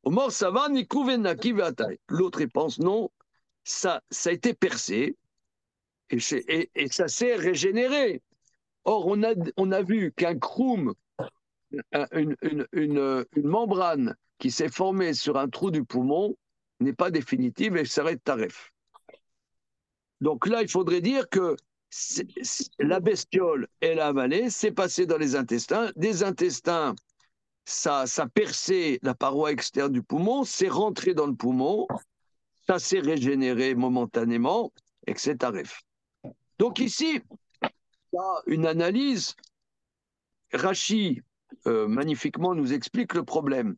[SPEAKER 1] Au mort, ça va, nikuve naki ve'atai. L'autre, il pense, non, ça a été percé et ça s'est régénéré. Or, on a vu qu'un kroum, une membrane qui s'est formée sur un trou du poumon, n'est pas définitive et s'arrête taref. Donc là, il faudrait dire que la bestiole, elle a avalé, c'est passé dans les intestins. Des intestins, ça a percé la paroi externe du poumon, c'est rentré dans le poumon, ça s'est régénéré momentanément, et que c'est tarif. Donc ici, il y a une analyse. Rachi, magnifiquement, nous explique le problème.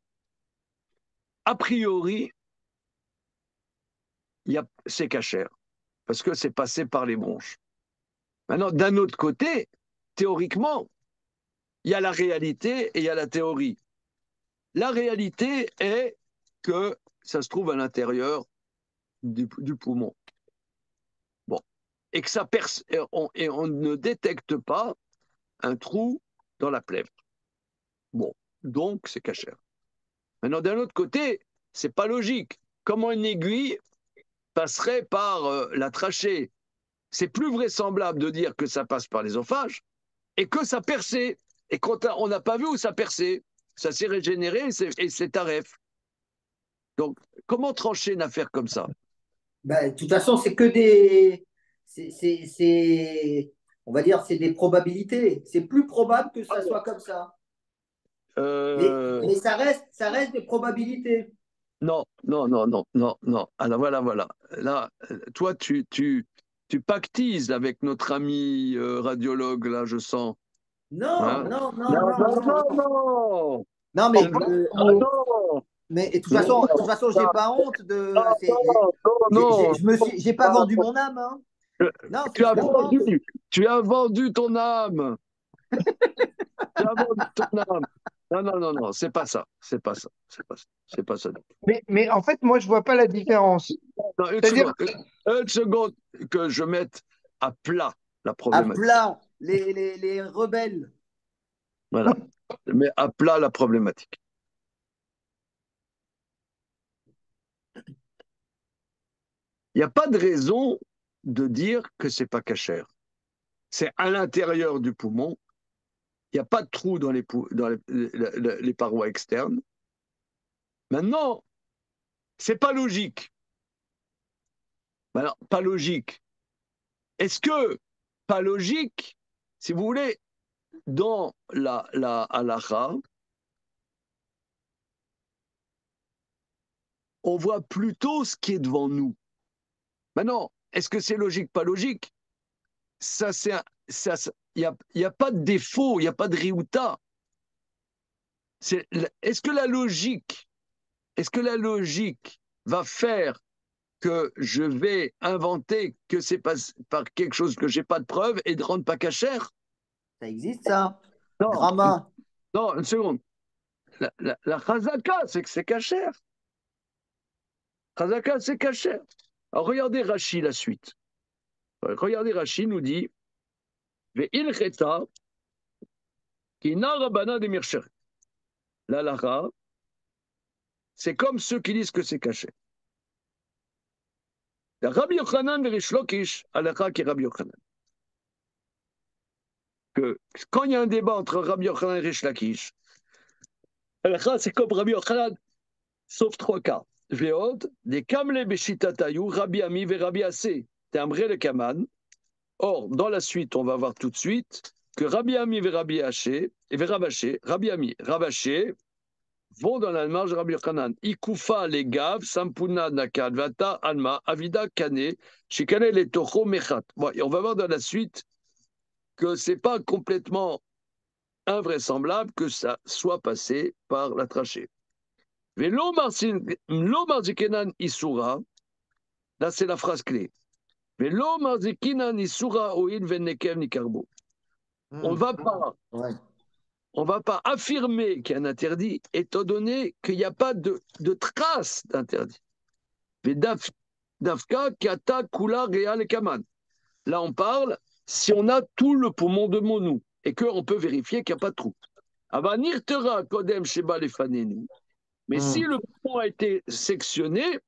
[SPEAKER 1] A priori, c'est cachère, parce que c'est passé par les bronches. Maintenant, d'un autre côté, théoriquement, il y a la réalité et il y a la théorie. La réalité est que ça se trouve à l'intérieur du poumon. Bon. Et que ça perce, et on ne détecte pas un trou dans la plèvre. Bon. Donc, c'est cachère. Maintenant, d'un autre côté, c'est pas logique. Comment une aiguille passerait par la trachée? C'est plus vraisemblable de dire que ça passe par l'œsophage et que ça perçait. Et on n'a pas vu où ça perçait. Ça s'est régénéré et c'est taref. Donc, comment trancher une affaire comme ça?
[SPEAKER 2] Ben, de toute façon, c'est que des. On va dire, c'est des probabilités. C'est plus probable que ça soit comme ça. Mais ça reste des probabilités.
[SPEAKER 1] Non, non, non, non, non, non. Alors voilà. Là, toi, tu pactises avec notre ami radiologue, là, je sens.
[SPEAKER 2] Non,
[SPEAKER 1] Hein?
[SPEAKER 2] non, non,
[SPEAKER 1] Non,
[SPEAKER 2] non,
[SPEAKER 1] non,
[SPEAKER 2] non.
[SPEAKER 1] non, non.
[SPEAKER 2] Non, mais,
[SPEAKER 1] Ah non.
[SPEAKER 2] mais de toute façon, j'ai pas honte de.
[SPEAKER 1] Non.
[SPEAKER 2] J'ai pas vendu mon âme. Hein. Non, c'est
[SPEAKER 1] Tu
[SPEAKER 2] ce
[SPEAKER 1] as
[SPEAKER 2] que je pense.
[SPEAKER 1] vendu ton âme. Tu as vendu ton âme. Non, c'est pas ça. C'est pas ça. C'est pas ça.
[SPEAKER 3] Mais en fait, moi, je vois pas la différence.
[SPEAKER 1] Non,
[SPEAKER 3] C'est-à-dire,
[SPEAKER 1] une seconde que je mette à plat la
[SPEAKER 2] À
[SPEAKER 1] problématique.
[SPEAKER 2] plat, les rebelles.
[SPEAKER 1] Voilà. Mais à plat la problématique. Il n'y a pas de raison de dire que c'est pas cachère. C'est à l'intérieur du poumon. Il n'y a pas de trou dans les parois externes. Maintenant, c'est pas logique. Alors, pas logique. Est-ce que pas logique, si vous voulez, dans la halakha, on voit plutôt ce qui est devant nous. Maintenant, est-ce que c'est logique, pas logique? Ça, il n'y a pas de défaut, il n'y a pas de riouta. Est-ce que la logique va faire que je vais inventer que c'est par quelque chose que j'ai pas de preuve et de rendre pas cachère?
[SPEAKER 2] Ça existe, ça?
[SPEAKER 1] Non,
[SPEAKER 2] Grama.
[SPEAKER 1] non, une seconde. La chazaka, c'est que c'est cachère. Chazaka, c'est cachère. Alors regardez Rashi la suite. Regardez Rashi nous dit Ve'il cheta ki na rabana de mircher. La lara, c'est comme ceux qui disent que c'est caché. Rabbi Yochanan et Rish Lakish, halakha qui est Rabbi Yochanan. Que quand il y a un débat entre Rabbi Yochanan et Rish Lakish, halakha c'est comme Rabbi Yochanan, sauf trois cas. Veod, des kamle beshitatayu, Rabbi Ami et Rabbi Assé, t'aimerais le kaman. Or, dans la suite, on va voir tout de suite que Rabbi Ami et Rabbi Haché, et Rabaché, Rabbi Ami, Rabaché, vont dans la marge de Rabbi Yochanan. Ikufa les gav, sampuna nakad, vata alma, avida kane, shikane les tocho mechat. Bon, et on va voir dans la suite que c'est pas complètement invraisemblable que ça soit passé par la trachée. Velo marzikenan isura, là c'est la phrase clé. Velo marzikinan isura oil venekev nikarbo. On va pas.
[SPEAKER 2] Ouais.
[SPEAKER 1] On ne va pas affirmer qu'il y a un interdit, étant donné qu'il n'y a pas de trace d'interdit. Mais Dafka, Kata, Kula, Réal et Kaman. Là, on parle si on a tout le poumon de Monou et qu'on peut vérifier qu'il n'y a pas de trou. Avanirtera, Kodem, Sheba, Lefanenu. Mais si le poumon a été sectionné,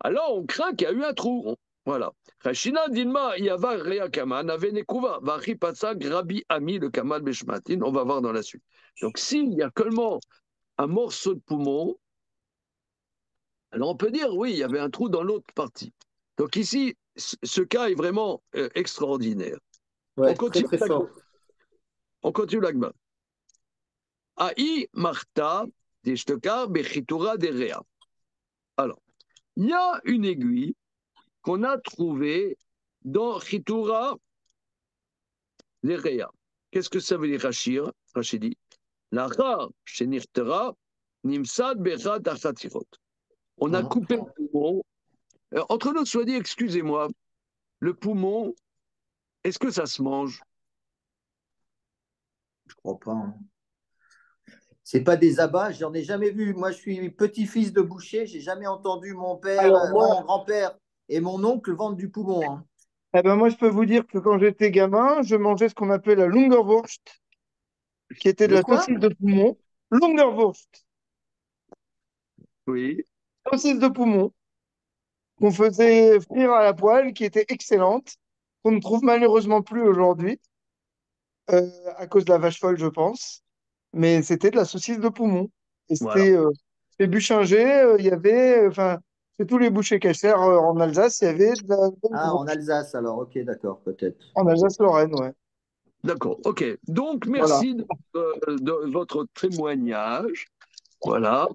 [SPEAKER 1] alors on craint qu'il y a eu un trou. Voilà. Rachina Dilma Yava Rea Kaman Avenekuva Vachi Patsak Rabbi Ami le Kamal Beshmatin, on va voir dans la suite. Donc s'il y a seulement un morceau de poumon, alors on peut dire oui, il y avait un trou dans l'autre partie. Donc ici, ce cas est vraiment extraordinaire.
[SPEAKER 2] Ouais,
[SPEAKER 1] On continue
[SPEAKER 2] très fort.
[SPEAKER 1] on continue l'agma. Aï Marta Deshtekar Bechitura Derea. Alors, il y a une aiguille qu'on a trouvée dans Chitura Derea. Qu'est-ce que ça veut dire, Rachidi? La ra chez Nirtera, Nimsad Berad Achatirot. On a coupé le poumon. Entre nous, soit dit, excusez-moi, le poumon, est-ce que ça se mange?
[SPEAKER 2] Je crois pas. Hein. C'est pas des abats, j'en ai jamais vu. Moi, je suis petit-fils de boucher, j'ai jamais entendu mon père,
[SPEAKER 3] Alors moi,
[SPEAKER 2] mon grand-père et mon oncle vendre du poumon. Hein.
[SPEAKER 3] eh ben moi, je peux vous dire que quand j'étais gamin, je mangeais ce qu'on appelait la Lungerwurst, qui était de
[SPEAKER 2] Le
[SPEAKER 3] la
[SPEAKER 2] quoi?
[SPEAKER 3] saucisse de poumon. Lungerwurst,
[SPEAKER 1] Oui.
[SPEAKER 3] saucisse de poumon, qu'on faisait frire à la poêle, qui était excellente, qu'on ne trouve malheureusement plus aujourd'hui, à cause de la vache folle, je pense. Mais c'était de la saucisse de poumon. Et
[SPEAKER 1] Voilà.
[SPEAKER 3] c'était Buchinger, il y avait, enfin, c'est tous les bouchers cachers en Alsace, il y avait de la
[SPEAKER 2] Ah, en
[SPEAKER 3] Lungerwurst.
[SPEAKER 2] Alsace, alors, ok, d'accord, peut-être.
[SPEAKER 3] En Alsace-Lorraine, ouais.
[SPEAKER 1] D'accord. OK. Donc,
[SPEAKER 3] Voilà.
[SPEAKER 1] merci de votre témoignage. Voilà.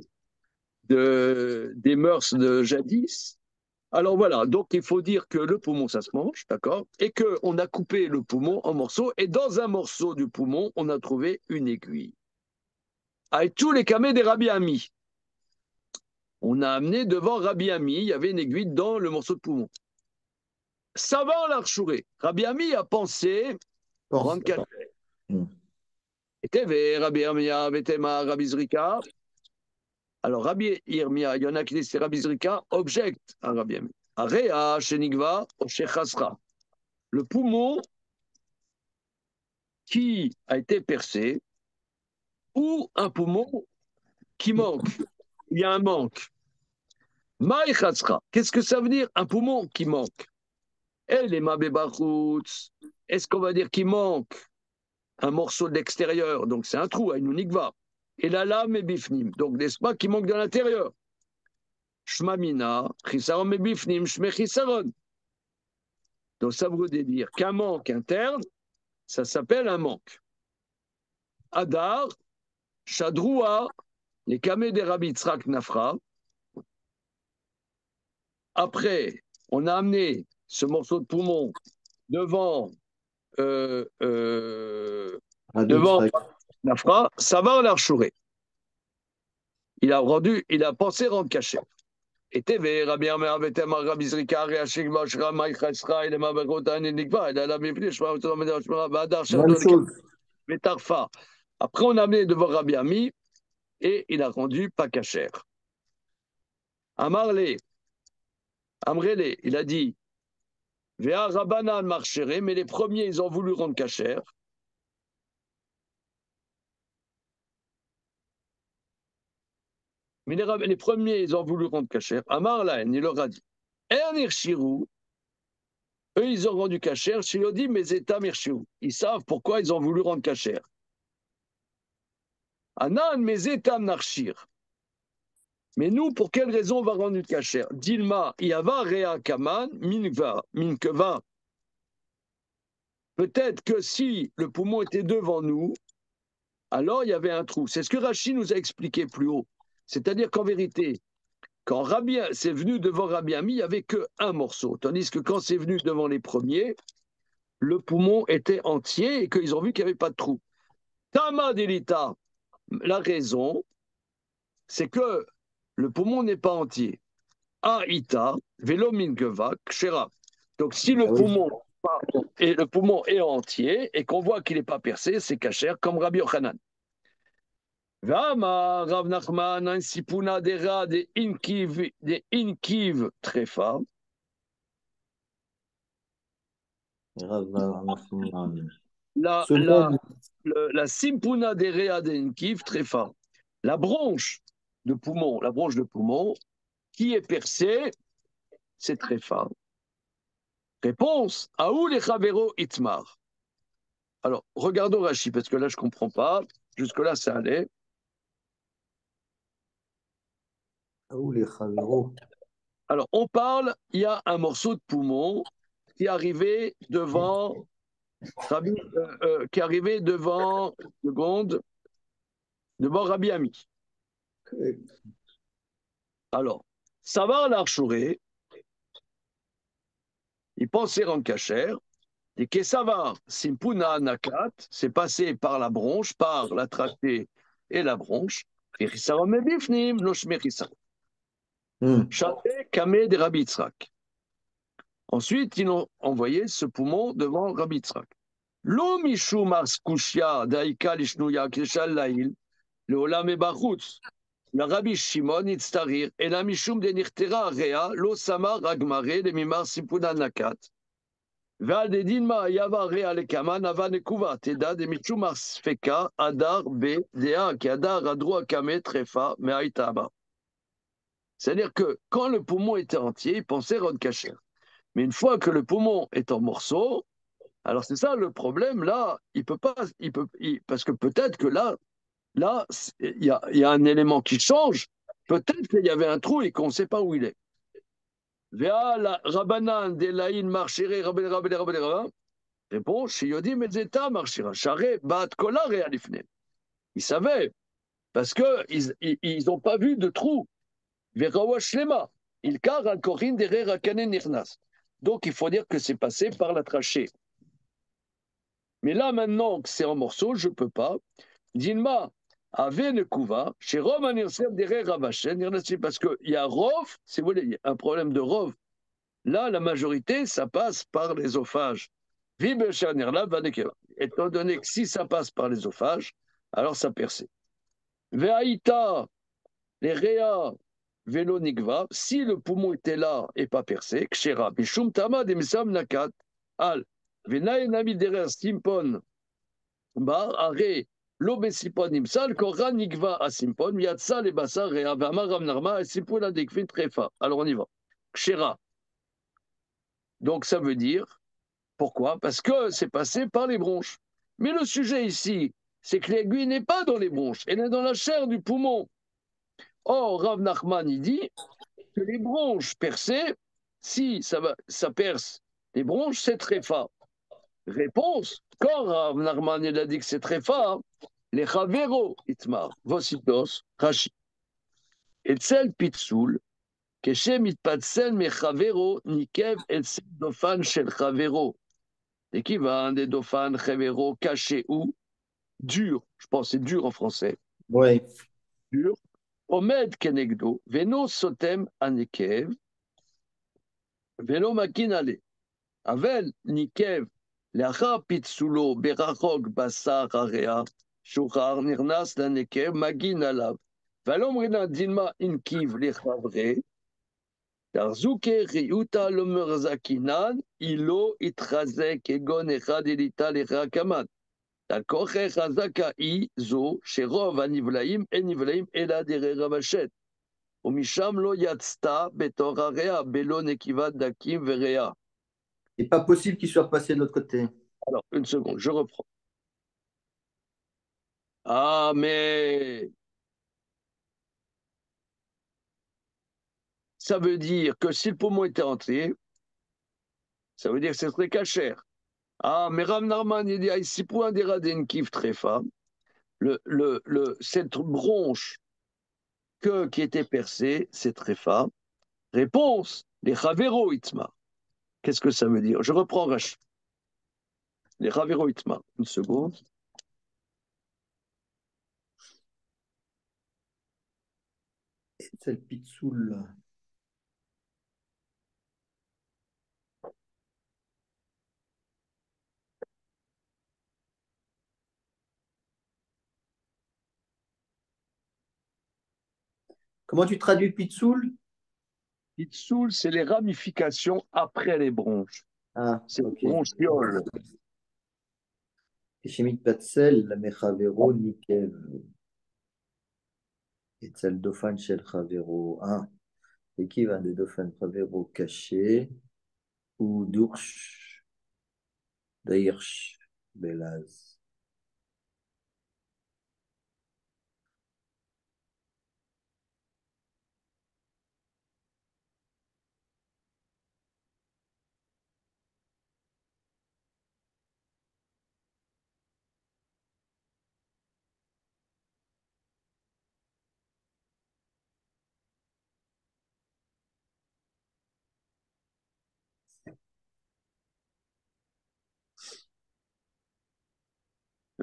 [SPEAKER 1] Des mœurs de jadis. Alors voilà, donc il faut dire que le poumon, ça se mange, d'accord? Et qu'on a coupé le poumon en morceaux, et dans un morceau du poumon, on a trouvé une aiguille. Avec tous les camés des Rabbi Ami. On a amené devant Rabbi Ami, il y avait une aiguille dans le morceau de poumon. Savant l'archouré. Rabbi Ami a pensé
[SPEAKER 2] Pense.
[SPEAKER 1] rendre caché. Et Rabbi Irmia, Vetema, Rabbi Zrika. Alors, Rabbi Irmia, il y en a qui disent c'est Rabbi Zrika, objecte à Rabbi Ami. Area, Shenigva, Oshechasra. Le poumon qui a été percé ou un poumon qui manque. Il y a un manque. Maïchatsra. Qu'est-ce que ça veut dire un poumon qui manque? Elle est mabébachutz. Est-ce qu'on va dire qu'il manque un morceau de l'extérieur? Donc c'est un trou, à une unikva. Et la lame est bifnim. Donc n'est-ce pas qu'il manque de l'intérieur? Shmamina, chisaron et bifnim, shme chisaron. Donc ça veut dire qu'un manque interne, ça s'appelle un manque. Adar, Shadroua, les kamés des Rabbi Tzrak Nafra. Après, on a amené ce morceau de poumon devant devant Nafra, ça va en l'archouré. Il a pensé rendre caché. Et TV, Rabbi Amar Betemar, Rabbi Zrika, Reachik, Mashra, Maïcha, Israël, et Mabarotan, et Nikva, et la Mifli, Shma, Badar,
[SPEAKER 2] Même
[SPEAKER 1] Shaton,
[SPEAKER 2] chose.
[SPEAKER 1] Tarfa. Après, on a amené devant Rabbi Ami et il a rendu pas cachère. Amarle, Amrele, il a dit Vea Rabanan marchere, mais les premiers, ils ont voulu rendre cachère. Mais les premiers, ils ont voulu rendre cachère. Amarla, il leur a dit Ernir Shirou, eux, ils ont rendu cachère. Shiodi, mais États Mirchirou. Ils savent pourquoi ils ont voulu rendre cachère. Anan, mais États Narchir. Mais nous, pour quelle raison on va rendre une cachère? Dilma, Yava, Rea, Kaman, Minkva, Minkeva. Peut-être que si le poumon était devant nous, alors il y avait un trou. C'est ce que Rachid nous a expliqué plus haut. C'est-à-dire qu'en vérité, quand Rabbi c'est venu devant Rabbi Ami, il n'y avait qu'un morceau. Tandis que quand c'est venu devant les premiers, le poumon était entier et qu'ils ont vu qu'il n'y avait pas de trou. Tama Delita, la raison, c'est que le poumon n'est pas entier. Aïta, Velo Minkeva, Kshera. Donc si le poumon est entier et qu'on voit qu'il n'est pas percé, c'est cachère comme Rabbi Yochanan. Vama Rav Nachman un sipuna dera de inkiv trefa. La simpuna dera de inkiv trefa. La bronche de poumon qui est percée, c'est trefa. Réponse Aou les chavero itmar. Alors, regardons Rashi, parce que là, je ne comprends pas. Jusque-là, ça allait.
[SPEAKER 2] Où les Chavéros?
[SPEAKER 1] Alors, on parle, il y a un morceau de poumon qui est arrivé devant Rabbi, devant Rabbi Ami. Alors, Savar l'Archouré, il pensait rendre cachère, et que Savar Simpuna Nakat, c'est passé par la bronche, par la trachée et la bronche, et Chisaron Mebifnim, Loshme Chisaron. Chaté Kamé de Rabbi Yitzhak. Ensuite, ils ont envoyé ce poumon devant Rabbi Yitzhak. Lo mishum arskushia daika lishnuya kishal lail leolam ebachutz. La Rabbi Shimon itztarir et la mishum de nirtera rea lo samar agmare le mimar simpuna nakat. Ve'al de dinma yava rea le kaman ava nekuva teda de mishum arsfeka adar be dea ki adar adro akame trefa me'aitaba. C'est-à-dire que quand le poumon était entier, il pensait rendre cachère. Mais une fois que le poumon est en morceaux, alors c'est ça le problème, là, parce que peut-être que là, il y a un élément qui change, peut-être qu'il y avait un trou et qu'on ne sait pas où il est. Rabanan de laïn marchéré, répond, chez Yodi Mezeta marchera, charé, bat kolar et alifne. Ils savaient, parce qu'ils n'ont pas vu de trou. Donc, il faut dire que c'est passé par la trachée. Mais là, maintenant que c'est en morceaux, je ne peux pas. Dilma avait une couva, chez Rov Anirsem derrière Ravachen, parce qu'il y a Rov, si vous voulez, il y a un problème de Rov. Là, la majorité, ça passe par l'œsophage. Étant donné que si ça passe par l'œsophage, alors ça perce. Veaïta, les Réa, Vélo Nigva, si le poumon était là et pas percé, Kshera, Bishum Tama, Demsam Nakat, Al, Venaï Nami derrière Simpon, Bar, Are, Lobe Simpon Imsal, Koran Nigva à Simpon, Miatsa, les Bassar, Réa, Vama, Ramnarma, et Simpon Adekvin Trefa. Alors on y va. Kshera. Donc ça veut dire, pourquoi? Parce que c'est passé par les bronches. Mais le sujet ici, c'est que l'aiguille n'est pas dans les bronches, elle est dans la chair du poumon. Or, Rav Nachman, il dit que les bronches percées, si ça perce les bronches, c'est tréfa. Réponse, quand Rav Nachman il a dit que c'est tréfa, les chavero itmar, vositos, rashi. Et tsel pitsoul, keshem itpatsen me chavero, nikev et tsel dofan shel chavero. Et qui va un des dofan chavero caché où? Dur, je pense que c'est dur en français.
[SPEAKER 2] Oui.
[SPEAKER 1] Dur. Omed kenegdo, veno sotem anekev, velo makinale. Avel nikev, לאחר פיצולו ברחוק בשר הריאה, שוחרר, נכנס לנקב, מגין עליו. ולא אומרינא דילמה אינקיב לחברי, תחזוקי ריותא לא מרזקינן, אילו יתחזק כגון אחד אליתא לך כמן. תלכוכי חזקה היא זו, שרוב הנבלעים אין נבלעים אלא דרי רבשת. ומשם לא יצתה בתוך הריאה, בלא נקיבת דקים וריאה.
[SPEAKER 2] C'est pas possible qu'il soit passé de l'autre côté.
[SPEAKER 1] Alors, une seconde, je reprends. Ah, mais ça veut dire que si le poumon était entré, ça veut dire que c'est très cachère. Ah, mais Ram Narman, il dit, ici, pour un déradin kif très femme, cette bronche qui était percée, c'est très femme. Réponse, les Chavero Itma. Qu'est-ce que ça veut dire? Je reprends Rachid. Les Chavero Itma. Une seconde.
[SPEAKER 2] C'est le pitsoul. Comment tu traduis pitsoul?
[SPEAKER 1] Pitsoul, c'est les ramifications après les bronches.
[SPEAKER 2] Ah,
[SPEAKER 1] C'est
[SPEAKER 2] ok.
[SPEAKER 1] les bronchioles.
[SPEAKER 2] Shemit Patzel, Mechavero, Nickel. Et celle Dofan Shel Chavero. Ah, et qui va de Dofan Chavero caché ou d'Ursh, d'Airsh, Belaz.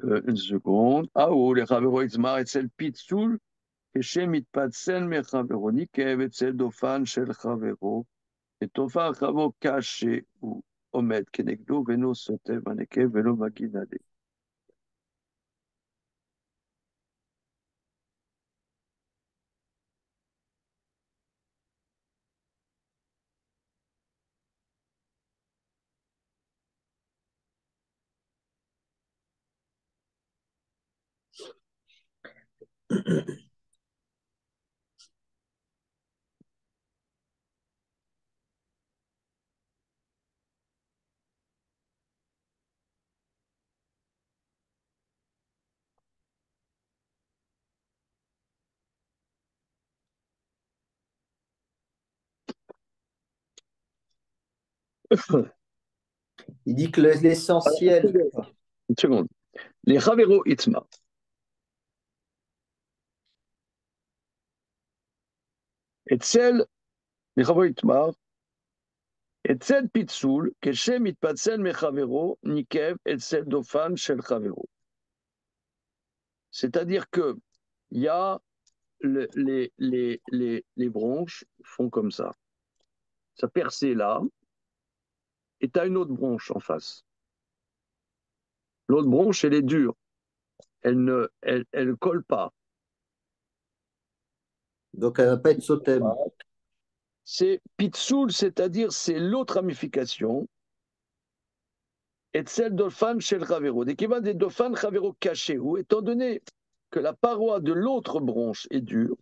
[SPEAKER 1] Une seconde. Ah, oh, les Chavero Itma, et c'est le Pitsoul. שמתפצל מחברו, ניקב אצל דופן של חברו, ותופר חברו כשהוא עומד כנגדו, ואינו סוטה בנקב ולא מגיד עליו.
[SPEAKER 2] Il dit que l'essentiel.
[SPEAKER 1] Une seconde. Les Chavero Itma. אצל, לחברו יתמר, אצל פיצול, כשמתפצל מחברו, ניקב אצל דופן של חברו. C'est-à-dire que il y a les bronches font comme ça. Ça percé là, et tu as une autre bronche en face. L'autre bronche, elle est dure. Elle colle pas.
[SPEAKER 2] Donc, elle ne va pas être Sotem.
[SPEAKER 1] C'est pitsoul, c'est-à-dire c'est l'autre ramification, et celle d'Olfan chez le Ravero. Dès qu'il va des Dolfan Ravero cachés, ou étant donné que la paroi de l'autre bronche est dure,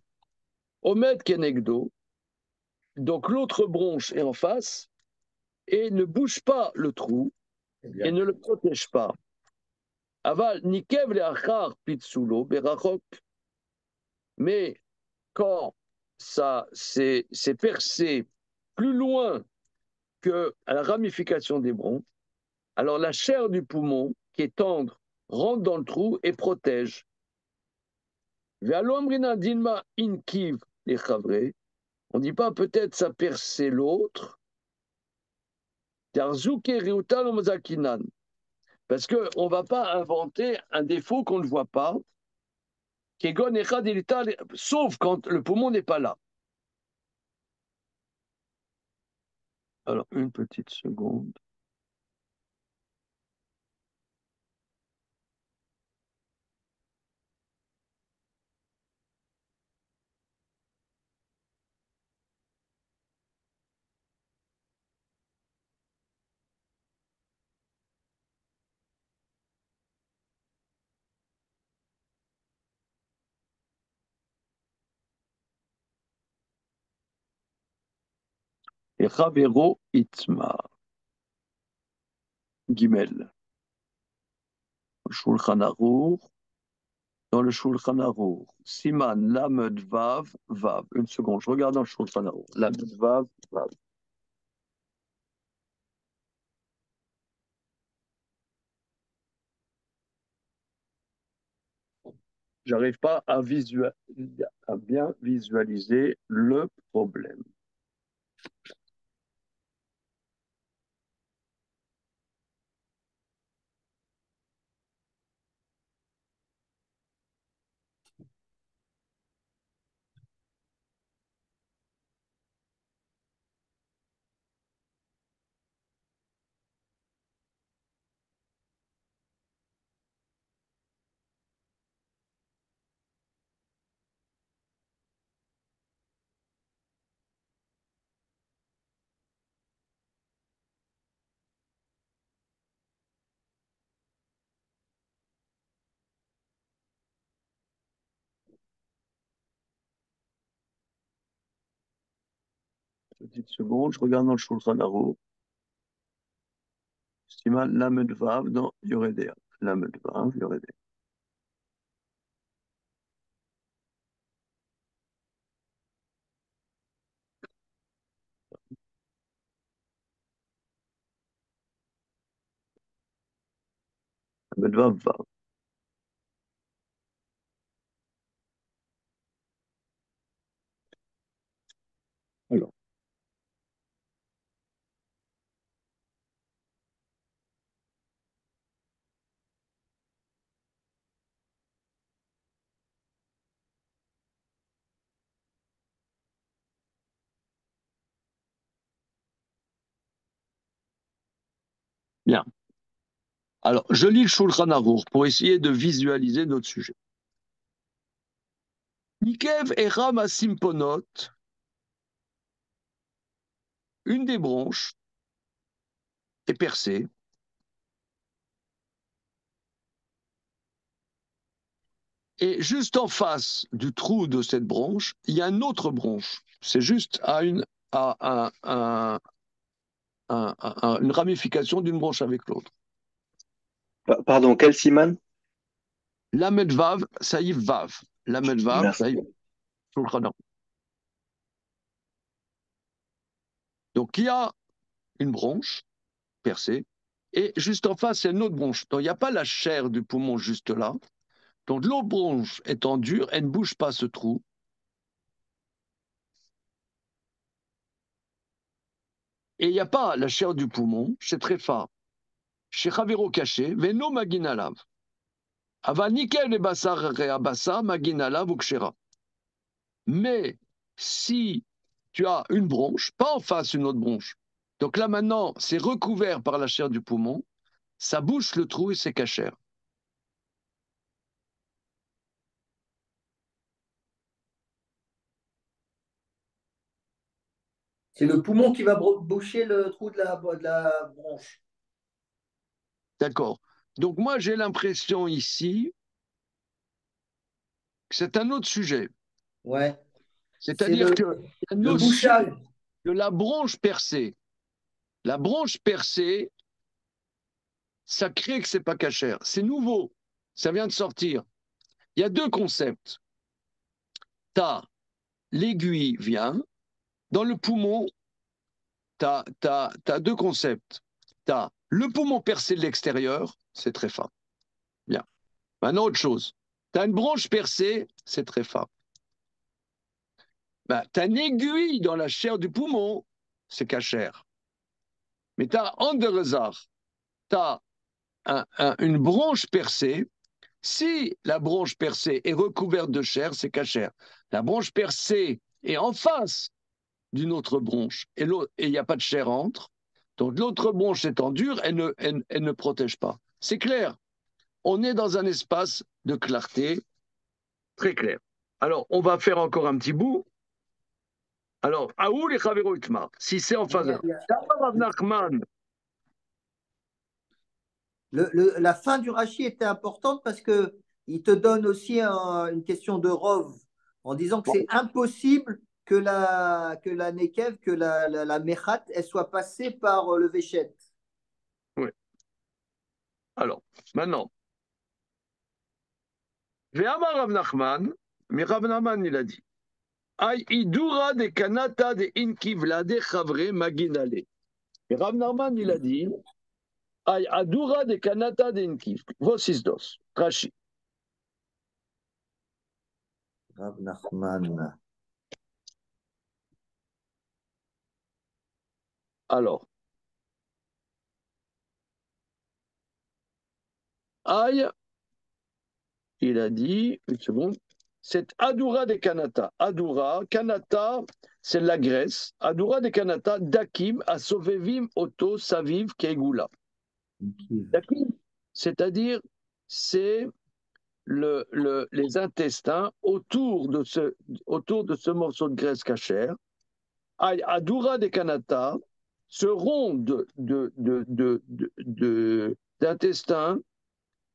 [SPEAKER 1] Omed Kenegdo, donc l'autre bronche est en face, et ne bouge pas le trou, et ne le protège pas. Aval, Nikev le Achar Pitsulo, Berachok. Mais quand ça c'est percé plus loin que la ramification des bronches, alors la chair du poumon, qui est tendre, rentre dans le trou et protège. On ne dit pas peut-être ça percé l'autre. Parce qu'on ne va pas inventer un défaut qu'on ne voit pas. Kegon echad ilita, sauf quand le poumon n'est pas là. Alors, une petite seconde. Echavero itma. Gimel. Shulchan Aruch. Dans le Shulchan Aruch. Siman Lamed Vav Vav. Une seconde, je regarde dans le Shulchan Aruch. Lamed Vav Vav. J'arrive pas à bien visualiser le problème. Petite seconde, je regarde dans le Shulchan Aruch. Siman Lamed Vav dans Yoredea. Lamed Vav, Yoredea. Lamed Vav Vav. Alors, bien. Alors, je lis le Shulchan Aruch pour essayer de visualiser notre sujet. Nikev Eram Asimponot, une des branches est percée. Et juste en face du trou de cette branche, il y a une autre branche. C'est juste à une ramification d'une branche avec l'autre.
[SPEAKER 5] Pardon, quel Siman?
[SPEAKER 1] Lamed Vav, Saïf Vav. Lamed Vav,
[SPEAKER 5] Merci.
[SPEAKER 1] Saïf Shulchan Aruch. Donc, il y a une branche percée, et juste en face, il y a une autre branche. Donc, il n'y a pas la chair du poumon juste là. Donc, l'autre branche étant dure, elle ne bouge pas ce trou. Et il n'y a pas la chair du poumon, c'est très fort. Chez Chavero caché, Veno Maginalav. Ava Nikel et Bassar Reabassa, Maginalav ou Kshera. Mais si tu as une branche, pas en face une autre branche, donc là maintenant, c'est recouvert par la chair du poumon, ça bouche le trou et c'est cachère.
[SPEAKER 2] C'est le poumon qui va boucher le trou de la bronche.
[SPEAKER 1] D'accord. Donc moi, j'ai l'impression ici que c'est un autre sujet.
[SPEAKER 2] Ouais. C'est
[SPEAKER 1] C'est-à-dire que la
[SPEAKER 2] le
[SPEAKER 1] notion
[SPEAKER 2] bouchage.
[SPEAKER 1] de la branche percée, ça crée que c'est pas cachère. C'est nouveau. Ça vient de sortir. Il y a deux concepts. T'as l'aiguille vient. Dans le poumon, t'as deux concepts. T'as le poumon percé de l'extérieur, c'est très fin. Bien. Maintenant, autre chose. T'as une branche percée, c'est très fin. Ben, t'as une aiguille dans la chair du poumon, c'est cachère. Mais t'as en de hasard, t'as une branche percée, Si la bronche percée est recouverte de chair, c'est cachère. La bronche percée est en face d'une autre bronche et il n'y a pas de chair entre. Donc l'autre bronche étant dure, elle ne protège pas. C'est clair. On est dans un espace de clarté très clair. Alors, on va faire encore un petit bout. Alors, Aoul et Chavero Itmar, si c'est en face de Rav Nachman,
[SPEAKER 2] La fin du Rashi était importante parce que il te donne aussi une question de Rov en disant que c'est impossible que la Nekev, que la Mechat, elle soit passée par le Véchet.
[SPEAKER 1] oui. Alors, maintenant, Ve'amar Rav Nachman, mais Rav Nachman, il a dit, Ay idura de kanata de inkivla de chavre maginale. Et Rav Nachman, il a dit, Ay adura de kanata de inkiv. Voici dos, Rashi.
[SPEAKER 2] Rav Nachman.
[SPEAKER 1] Alors, Aïe, il a dit, une seconde, c'est Adura de Kanata. Adura, Kanata, c'est la Grèce. Adura de Kanata, Dakim, Asovevim, Oto, Saviv, Keigula. Dakim, c'est-à-dire, c'est les intestins autour de ce morceau de graisse cachère. Adura de Kanata, ce rond d'intestin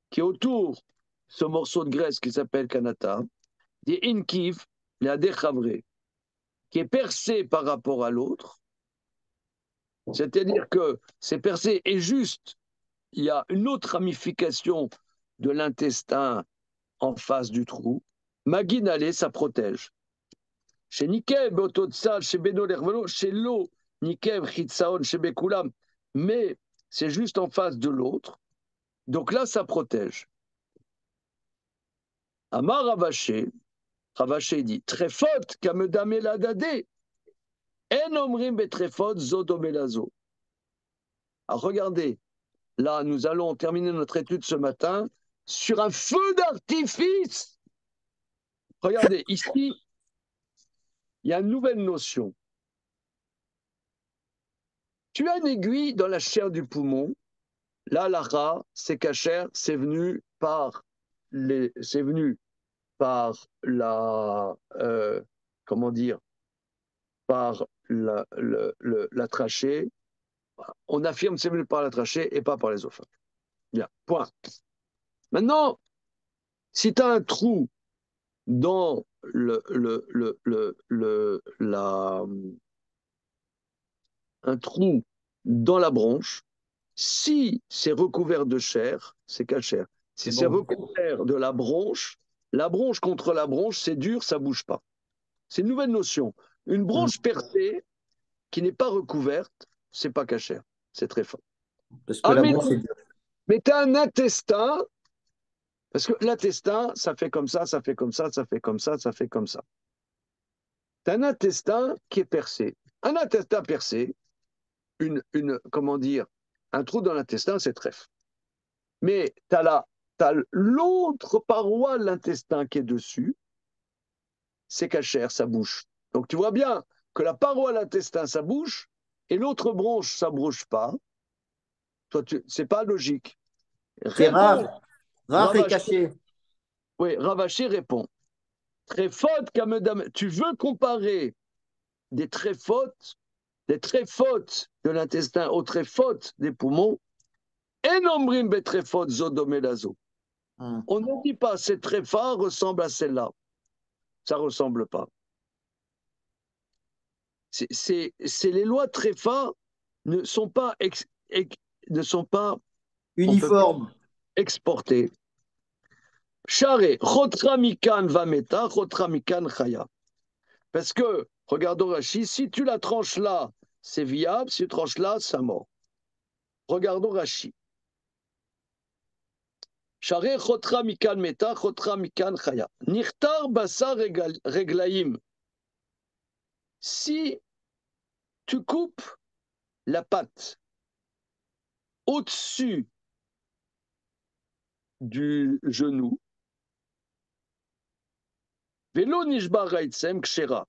[SPEAKER 1] qui est autour de ce morceau de graisse qui s'appelle Kanata, des Inkiv, les Adechavre, qui est percé par rapport à l'autre, c'est-à-dire que c'est percé et juste, il y a une autre ramification de l'intestin en face du trou. Maginale, ça protège. Chez Nikev, Ototsal, chez Beno Lervelo, chez l'eau, Nikev, Chitsaon, chez Bekulam, mais c'est juste en face de l'autre. Donc là, ça protège. Amar Ravaché, Ravaché dit, Trefot, Kamedame Ladade, En Omrim Betrefot, Zodomelazo. Alors regardez, là, nous allons terminer notre étude ce matin sur un feu d'artifice. Regardez, ici, il y a une nouvelle notion. Tu as une aiguille dans la chair du poumon. Là, l'ara, c'est cachère, c'est venu par la, comment dire, par la trachée. On affirme que c'est venu par la trachée et pas par l'œsophage. Bien, point. Maintenant, si tu as un trou dans un trou dans la bronche, si c'est recouvert de chair, c'est cachère. Si c'est recouvert de la bronche contre la bronche, c'est dur, ça bouge pas. C'est une nouvelle notion. Une bronche percée qui n'est pas recouverte, c'est pas cachère. C'est très fort.
[SPEAKER 2] Parce que la
[SPEAKER 1] mais
[SPEAKER 2] bronche est
[SPEAKER 1] mais tu as un intestin, parce que l'intestin, ça fait comme ça, ça fait comme ça, ça fait comme ça, ça fait comme ça. Tu as un intestin qui est percé. Un intestin percé, comment dire, un trou dans l'intestin, c'est trèfle. Mais tu as l'autre paroi de l'intestin qui est dessus, c'est cachère, ça bouge. Donc tu vois bien que la paroi de l'intestin, ça bouge, et l'autre bronche, ça ne bouge pas. Toi, c'est pas logique.
[SPEAKER 2] c'est
[SPEAKER 1] Réponds.
[SPEAKER 2] rare et caché.
[SPEAKER 1] Oui, Ravaché répond. Très faute, tu veux comparer des très fautes de l'intestin aux très fautes des poumons, enombrim betrefot zodomelazo. On ne dit pas cette tréfa ressemble à celle-là. Ça ne ressemble pas. Les lois de tréfa ne sont pas,
[SPEAKER 2] Uniformes.
[SPEAKER 1] exportées. Charé, chotra mikan vameta, chotra mikan chaya. Parce que, regardons Rashi, si tu la tranches là, c'est viable, si tu tranches là, ça mort. Regardons Rashi. Charé, chotra mikan meta, chotra mikan chaya. Nirtar basa reglaim. Si tu coupes la pâte au-dessus du genou. Velo nishbar ha'etzem kshera.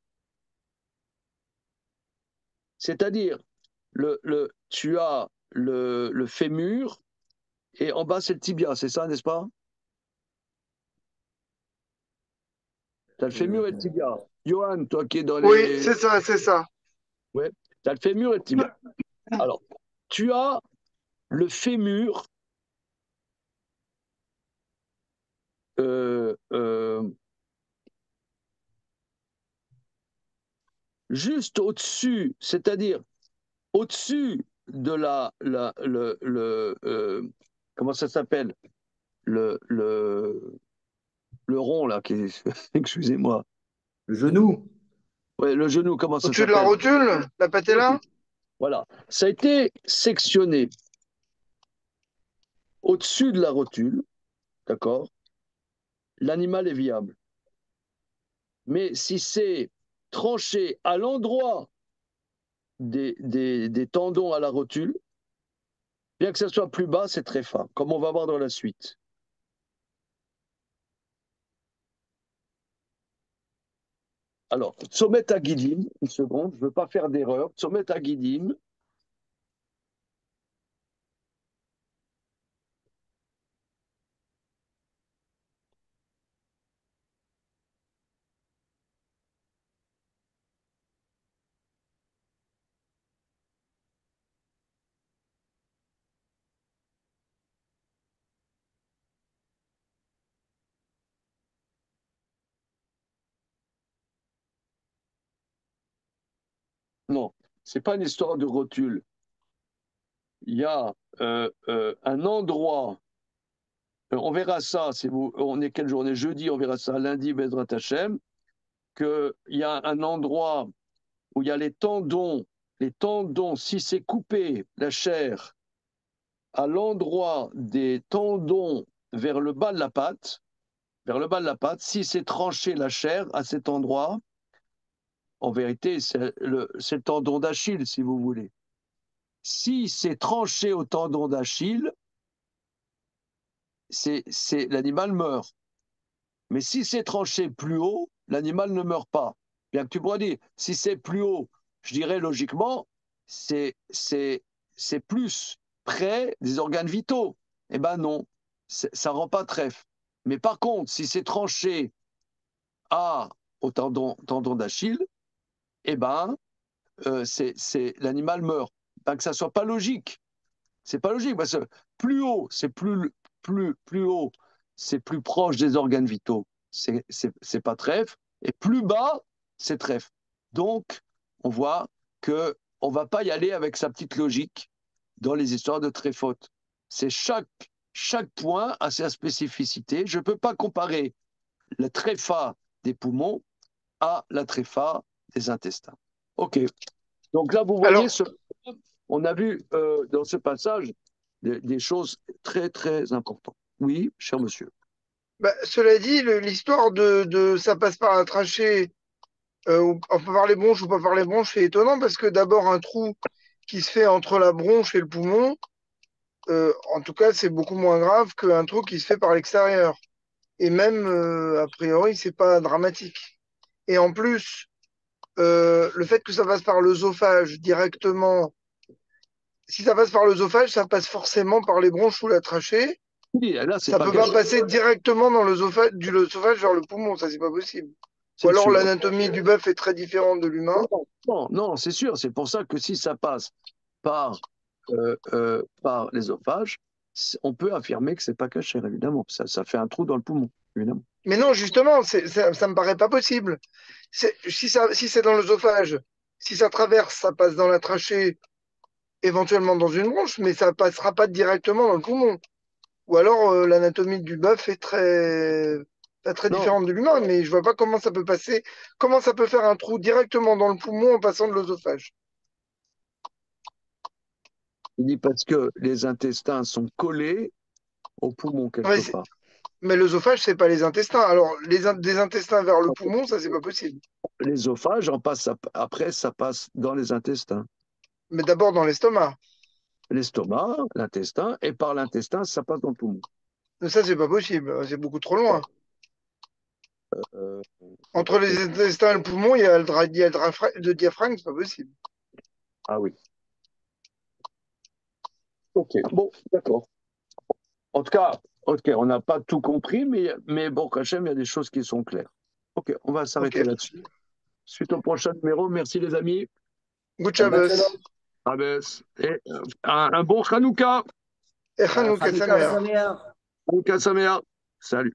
[SPEAKER 1] C'est-à-dire, tu as le fémur et en bas c'est le tibia, c'est ça, n'est-ce pas? Tu as le fémur et le tibia. Johan, toi qui es dans
[SPEAKER 3] Oui,
[SPEAKER 1] les.
[SPEAKER 3] c'est ça, c'est ça.
[SPEAKER 1] Ouais, tu as le fémur et le tibia. Alors, tu as le fémur euh, euh, juste au-dessus, c'est-à-dire au-dessus de comment ça s'appelle? Le rond, là, excusez-moi.
[SPEAKER 2] Le genou.
[SPEAKER 1] Ouais, le genou, comment ça
[SPEAKER 3] Au-dessus de la
[SPEAKER 1] s'appelle?
[SPEAKER 3] rotule, la patella?
[SPEAKER 1] Voilà. Ça a été sectionné au-dessus de la rotule, d'accord? L'animal est viable. Mais si c'est tranché à l'endroit des tendons à la rotule, bien que ça soit plus bas, c'est très fin, comme on va voir dans la suite. Alors, Tsomet Agidim, une seconde, je ne veux pas faire d'erreur. Tsomet Agidim, non, c'est pas une histoire de rotule. Il y a un endroit, on verra ça, si vous, on est quel jour? On est jeudi, on verra ça lundi, Bezrat Hashem, qu'il y a un endroit où il y a les tendons, si c'est coupé, la chair, à l'endroit des tendons vers le bas de la patte, si c'est tranché la chair à cet endroit, en vérité, c'est le tendon d'Achille, si vous voulez. Si c'est tranché au tendon d'Achille, l'animal meurt. Mais si c'est tranché plus haut, l'animal ne meurt pas. Bien que tu pourrais dire, si c'est plus haut, je dirais logiquement, c'est plus près des organes vitaux. Eh ben non, ça rend pas trèfle. Mais par contre, si c'est tranché au tendon d'Achille, eh ben, l'animal meurt. Ben, que ça soit pas logique. C'est pas logique parce que plus haut, c'est plus haut, c'est plus proche des organes vitaux. C'est pas trèfle. Et plus bas, c'est trèfle. Donc, on voit que on va pas y aller avec sa petite logique dans les histoires de tréfaute. C'est chaque point a sa spécificité. Je peux pas comparer la tréfa des poumons à la tréfa des intestins. OK. Donc là, vous voyez,
[SPEAKER 3] Alors,
[SPEAKER 1] on a vu dans ce passage des choses très, très importantes. Oui, cher monsieur.
[SPEAKER 3] bah, cela dit, l'histoire de ça passe par la trachée, on peut par les bronches ou pas par les bronches, c'est étonnant parce que d'abord, un trou qui se fait entre la bronche et le poumon, en tout cas, c'est beaucoup moins grave qu'un trou qui se fait par l'extérieur. Et même, a priori, c'est pas dramatique. Et en plus, le fait que ça passe par l'œsophage directement, si ça passe par l'œsophage, ça passe forcément par les bronches ou la trachée.
[SPEAKER 1] Oui, là, c'est
[SPEAKER 3] Ça
[SPEAKER 1] pas
[SPEAKER 3] peut pas
[SPEAKER 1] caché,
[SPEAKER 3] passer directement dans l'œsophage, du l'œsophage vers le poumon, ça c'est pas possible. Ou
[SPEAKER 1] c'est
[SPEAKER 3] alors
[SPEAKER 1] sûr.
[SPEAKER 3] l'anatomie du bœuf est très différente de l'humain.
[SPEAKER 1] Non, non, non, c'est sûr. C'est pour ça que si ça passe par l'ésophage, on peut affirmer que c'est pas caché, évidemment. Ça fait un trou dans le poumon, évidemment.
[SPEAKER 3] Mais non, justement, ça me paraît pas possible. Si c'est dans l'œsophage, si ça traverse, ça passe dans la trachée, éventuellement dans une bronche, mais ça passera pas directement dans le poumon. Ou alors l'anatomie du bœuf est pas très
[SPEAKER 1] Non,
[SPEAKER 3] différente de l'humain, mais je vois pas comment ça peut passer, comment ça peut faire un trou directement dans le poumon en passant de l'œsophage.
[SPEAKER 1] il dit parce que les intestins sont collés au poumon quelque
[SPEAKER 3] Ouais,
[SPEAKER 1] part.
[SPEAKER 3] mais l'œsophage, c'est pas les intestins. Alors, des intestins vers le poumon, ça, c'est pas possible.
[SPEAKER 1] L'ésophage, après, ça passe dans les intestins.
[SPEAKER 3] Mais d'abord dans l'estomac.
[SPEAKER 1] L'estomac, l'intestin, et par l'intestin, ça passe dans le poumon.
[SPEAKER 3] Ça, c'est pas possible. C'est beaucoup trop loin.
[SPEAKER 1] Euh,
[SPEAKER 3] Entre les intestins et le poumon, il y a le diaphragme, c'est pas possible.
[SPEAKER 1] ah oui. Ok, bon, d'accord. En tout cas, ok, on n'a pas tout compris, mais bon, Hachem, il y a des choses qui sont claires. Ok, on va s'arrêter
[SPEAKER 3] Ok.
[SPEAKER 1] là-dessus. Suite au prochain numéro, merci les amis.
[SPEAKER 3] Good
[SPEAKER 2] Shabbat
[SPEAKER 3] Shabbos.
[SPEAKER 2] shalom.
[SPEAKER 1] Et un bon Hanouka.
[SPEAKER 3] Et Hanouka
[SPEAKER 2] Hanouka
[SPEAKER 3] Sameach.
[SPEAKER 2] Sameach.
[SPEAKER 1] Hanouka Saméa. Salut.